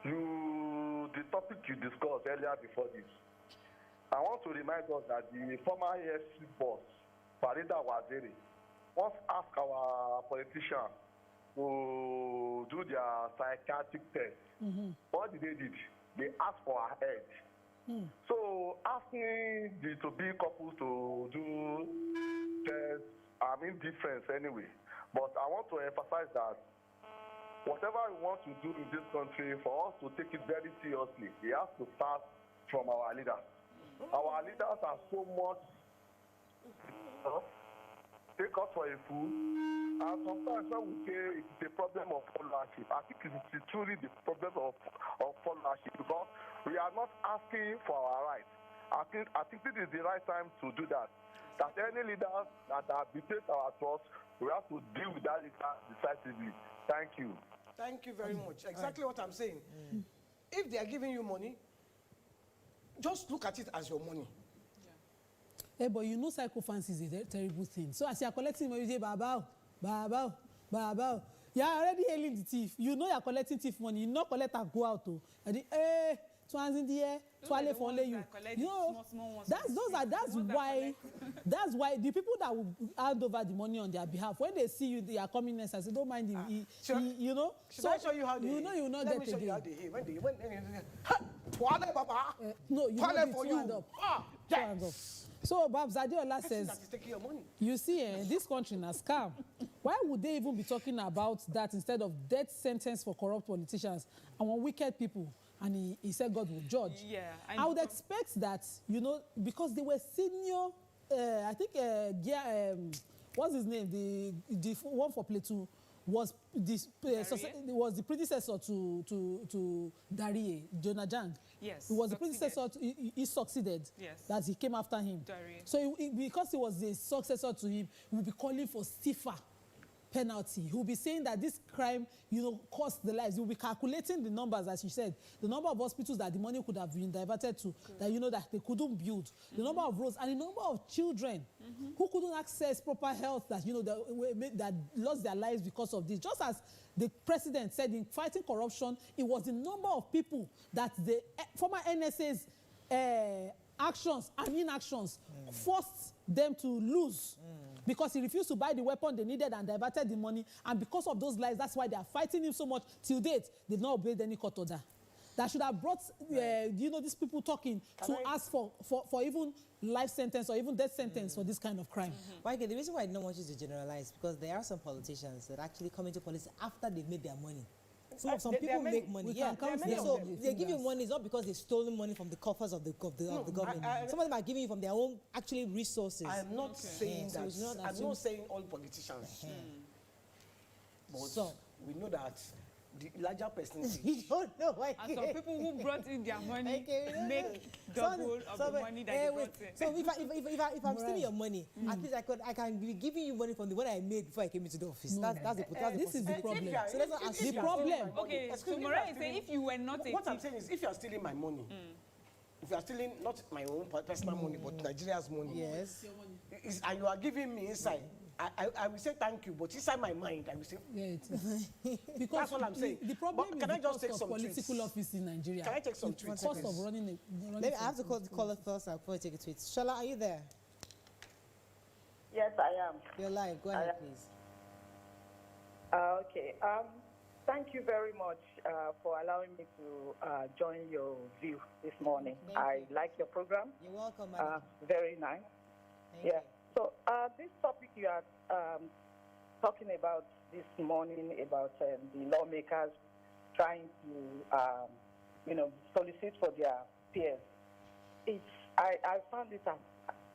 The topic you discussed earlier before this, I want to remind us that the former EFC boss, Farida Waziri, once asked our politicians to do their psychiatric test. What did they do? They asked for her head. So asking the to-be couples to do tests, different anyway. But I want to emphasize that whatever we want to do in this country, for us to take it very seriously, it has to start from our leaders. Our leaders are so much take us for a fool. And sometimes when we say it's a problem of followership, I think it's truly the problem of followership, because we are not asking for our rights. I think this is the right time to do that. That any leader that has betrayed our trust, we have to deal with that leader decisively. Thank you. Thank you very much. Exactly what I'm saying. If they are giving you money, just look at it as your money. Hey, but you know psychophancy is a terrible thing. So as you are collecting money, you say, Babao, Babao, Babao. You are already hailing the thief. You know you are collecting thief money. You not collect and go out. And the, hey, twice in the air, twice for only you. You know, that's why the people that will hand over the money on their behalf, when they see you, they are coming next and say, don't mind him. You know? Should I show you how they you know you will not get again. Let me show you how they hate. When toilet, Baba. No, you toilet know for two you. hand up. Two hands up. So Babs Adeola says, taking your money. You see, this country na scam. Why would they even be talking about that instead of death sentence for corrupt politicians and wicked people? And he said God will judge. Yeah, I would expect that, you know, because they were senior, I think, what's his name? The one for Play 2 was was the predecessor to Darie, Jonah Jang. Yes. He was the predecessor. He succeeded. Yes. That he came after him. Darie. So because he was the successor to him, he will be calling for stiffer penalty. He will be saying that this crime, you know, cost the lives. He will be calculating the numbers, as you said, the number of hospitals that the money could have been diverted to, that you know that they couldn't build, the number of roads, and the number of children who couldn't access proper health, that you know that lost their lives because of this. Just as the president said in fighting corruption, it was the number of people that the former NSA's actions and inactions forced them to lose. Because he refused to buy the weapon they needed and diverted the money. And because of those lies, that's why they are fighting him so much. Till date, they've not obeyed any court order. That should have brought, you know, these people talking ask for even life sentence or even death sentence for this kind of crime. Michael, the reason why I don't want you to generalize, because there are some politicians that actually come into politics after they've made their money. Some people make money. So they give you money, it's not because they've stolen money from the coffers of the government. Some of them are giving you from their own actually resources. I am not saying that. I'm not saying all politicians. But we know that the larger percentage. You don't know why. And some people who brought in their money make double of the money that they brought in. So if I'm stealing your money, at least I can be giving you money from the one I made before I came into the office. This is the problem. So let's not assume. The problem. Okay, so Morayo is saying if you were not a What I'm saying is, if you are stealing my money, if you are stealing not my own personal money, but Nigeria's money, yes, and you are giving me inside, I will say thank you, but inside my mind, I will say, because that's what I'm saying. The problem but can is I just take of some political tweets? office in Nigeria. Can I take some tweets? tweets? The cost of running I have to call the caller first before I take a tweet. Shola, are you there? Yes, I am. You're live. Go ahead, please. Okay. Thank you very much for allowing me to join your view this morning. I like your program. You're welcome, madam. Very nice. Thank you. So this topic you are talking about this morning about the lawmakers trying to, solicit for their peers. I found it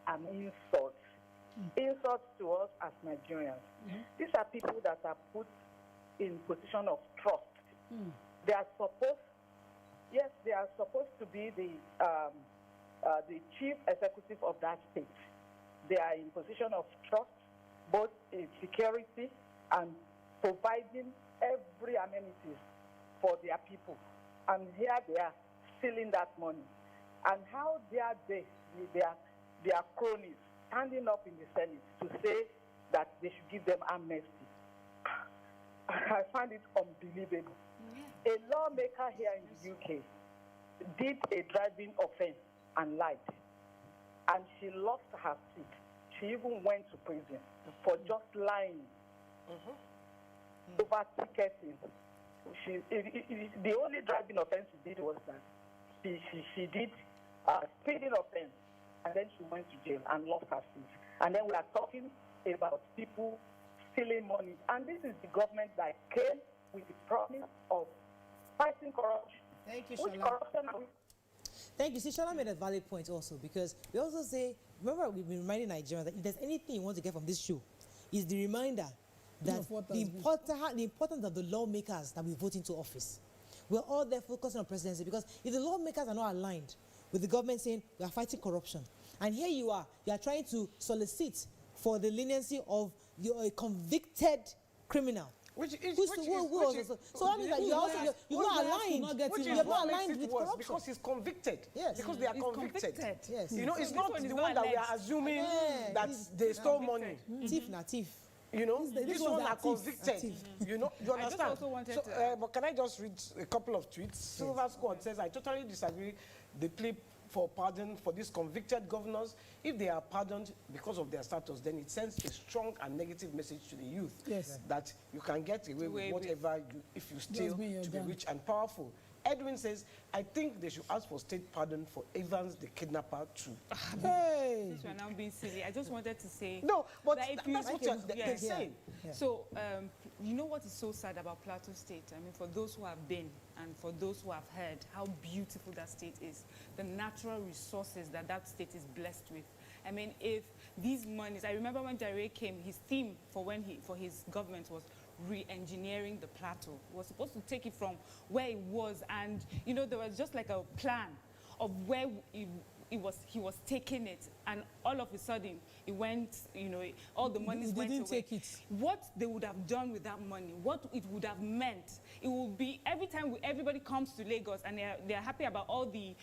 an insult. Insult to us as Nigerians. These are people that are put in position of trust. They are supposed to be the chief executive of that state. They are in position of trust, both in security and providing every amenities for their people. And here they are stealing that money. And how dare their cronies standing up in the Senate to say that they should give them amnesty? I find it unbelievable. A lawmaker here in the UK did a driving offense and lied. And she lost her seat. She even went to prison for just lying. Over ticketing. The only driving offense she did was that she did a speeding offense, and then she went to jail and lost her seat. And then we are talking about people stealing money. And this is the government that came with the promise of fighting corruption. Thank you, Which Shola. corruption are we? Thank you. See, Shola made a valid point also, because we also say, remember, we've been reminding Nigerians that if there's anything you want to get from this show, is the reminder that the importance of the lawmakers that we vote into office. We're all there focusing on presidency, because if the lawmakers are not aligned, with the government saying we are fighting corruption. And here you are trying to solicit for the leniency of a convicted criminal. So that means that you're not aligned with corruption. Because he's convicted. Yes. Because they are convicted. Yes. You know, it's not the one that we are assuming that they stole money. Thief na thief. You know, this one are convicted. You know, you understand? I just also wanted to... but can I just read a couple of tweets? Silver Squad says, I totally disagree. The plea for pardon for these convicted governors, if they are pardoned because of their status, then it sends a strong and negative message to the youth that you can get away with whatever if you steal to be rich and powerful. Edwin says, I think they should ask for state pardon for Evans, the kidnapper, too. Hey! Since we're now being silly, I just wanted to say... No, but that that's what they're saying. Yeah. So, you know what is so sad about Plateau State? I mean, for those who have been and for those who have heard how beautiful that state is, the natural resources that that state is blessed with. I mean, if these monies... I remember when Jare came, his theme for his government was re-engineering the plateau. He was supposed to take it from where it was, and you know there was just like a plan of where he was taking it, and all of a sudden it went, you know, all the money went away. Take it. What they would have done with that money, what it would have meant, it would be every time everybody comes to Lagos and they're happy about all the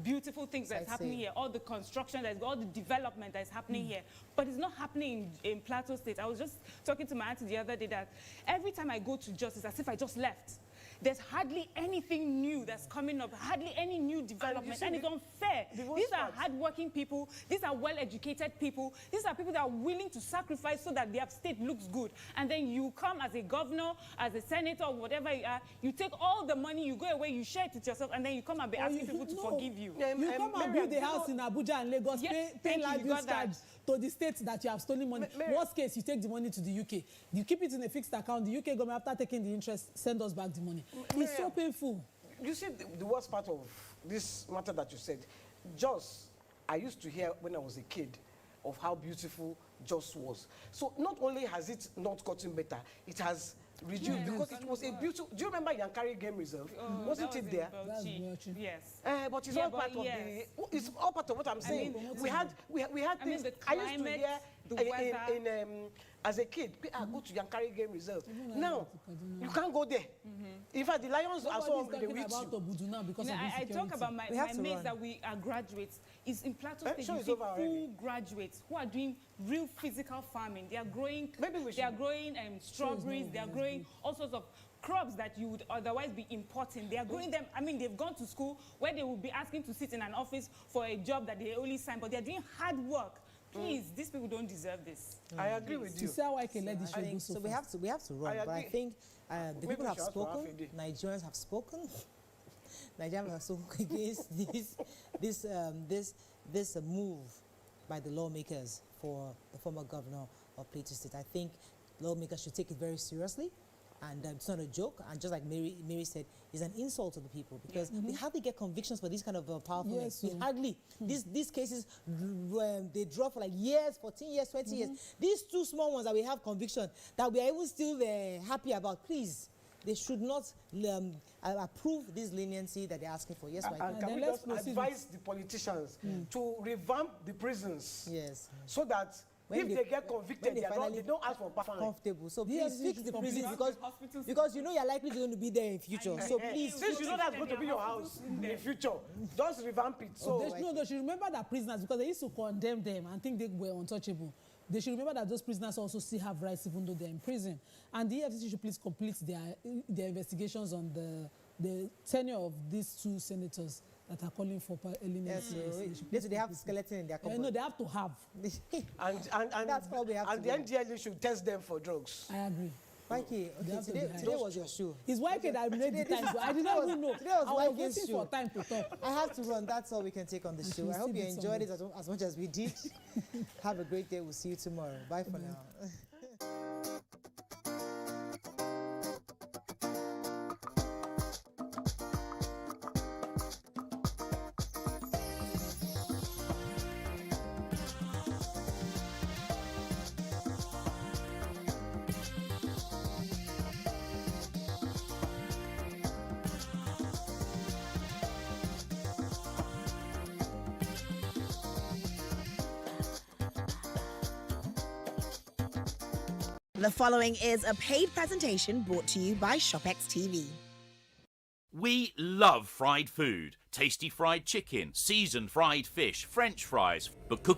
beautiful things that's happening here, all the construction, all the development that's happening here, but it's not happening in Plateau State. I was just talking to my auntie the other day that every time I go to Jos, it's as if I just left. There's hardly anything new that's coming up, hardly any new development, and it's unfair. These are hardworking people, these are well-educated people, these are people that are willing to sacrifice so that their state looks good. And then you come as a governor, as a senator, or whatever you are, you take all the money, you go away, you share it with yourself, and then you come and be asking people to forgive you. You come and build a house in Abuja and Lagos, pay land use charge to the state that you have stolen money. Worst case, you take the money to the UK. You keep it in a fixed account. The UK government, after taking the interest, send us back the money. It's so painful. You see, the worst part of this matter that you said, Jos, I used to hear when I was a kid of how beautiful Jos was. So not only has it not gotten better, it has reduced because it was a beautiful... Do you remember Yankari Game Reserve? Wasn't it there? Yes. But it's all part of the... It's all part of what I'm saying. We had things... I used to hear as a kid, I go to Yankari Game Reserve. Now, you can't go there. In fact, the lions are so hungry, they will eat you. I talk about my mates that we are graduates. It's in Plateau State, you see full graduates who are doing real physical farming. They are growing, strawberries, they are growing all sorts of crops that you would otherwise be importing. They are growing them. I mean, they've gone to school where they will be asking to sit in an office for a job that they only sign, but they're doing hard work. Please, these people don't deserve this. I agree with you. So we have to run. But I think the people have spoken. Nigerians have spoken. Nigerians have spoken against this move by the lawmakers for the former governor of Plateau State. I think lawmakers should take it very seriously. And it's not a joke. And just like Mary said, it's an insult to the people because we hardly get convictions for this kind of powerful men. We hardly. These cases, they draw for like years, 14 years, 20 years. These two small ones that we have conviction, that we are even still happy about, please, they should not approve this leniency that they're asking for. Yes, and can we just advise the politicians to revamp the prisons? Yes. So that if they get convicted, they don't ask for fine. Comfortable. So please fix the prisons because you know you're likely going to be there in future. So please, since you know that's going to be your house in the future, just revamp it. So they should remember that prisoners, because they used to condemn them and think they were untouchable. They should remember that those prisoners also still have rights even though they're in prison. And the EFCC should please complete their investigations on the tenure of these two senators that are calling for leniency. Yes, they have skeleton in their cupboard. No, they have to have. and that's probably have and the NDLE should test them for drugs. I agree. Mikey, today was your show. It's YK that made the time, I did not even know. Today was I was waiting for time to talk. I have to run. That's all we can take on the show. I hope you enjoyed it as much as we did. Have a great day. We'll see you tomorrow. Bye for now. The following is a paid presentation brought to you by ShopX TV. We love fried food. Tasty fried chicken, seasoned fried fish, French fries. But cooking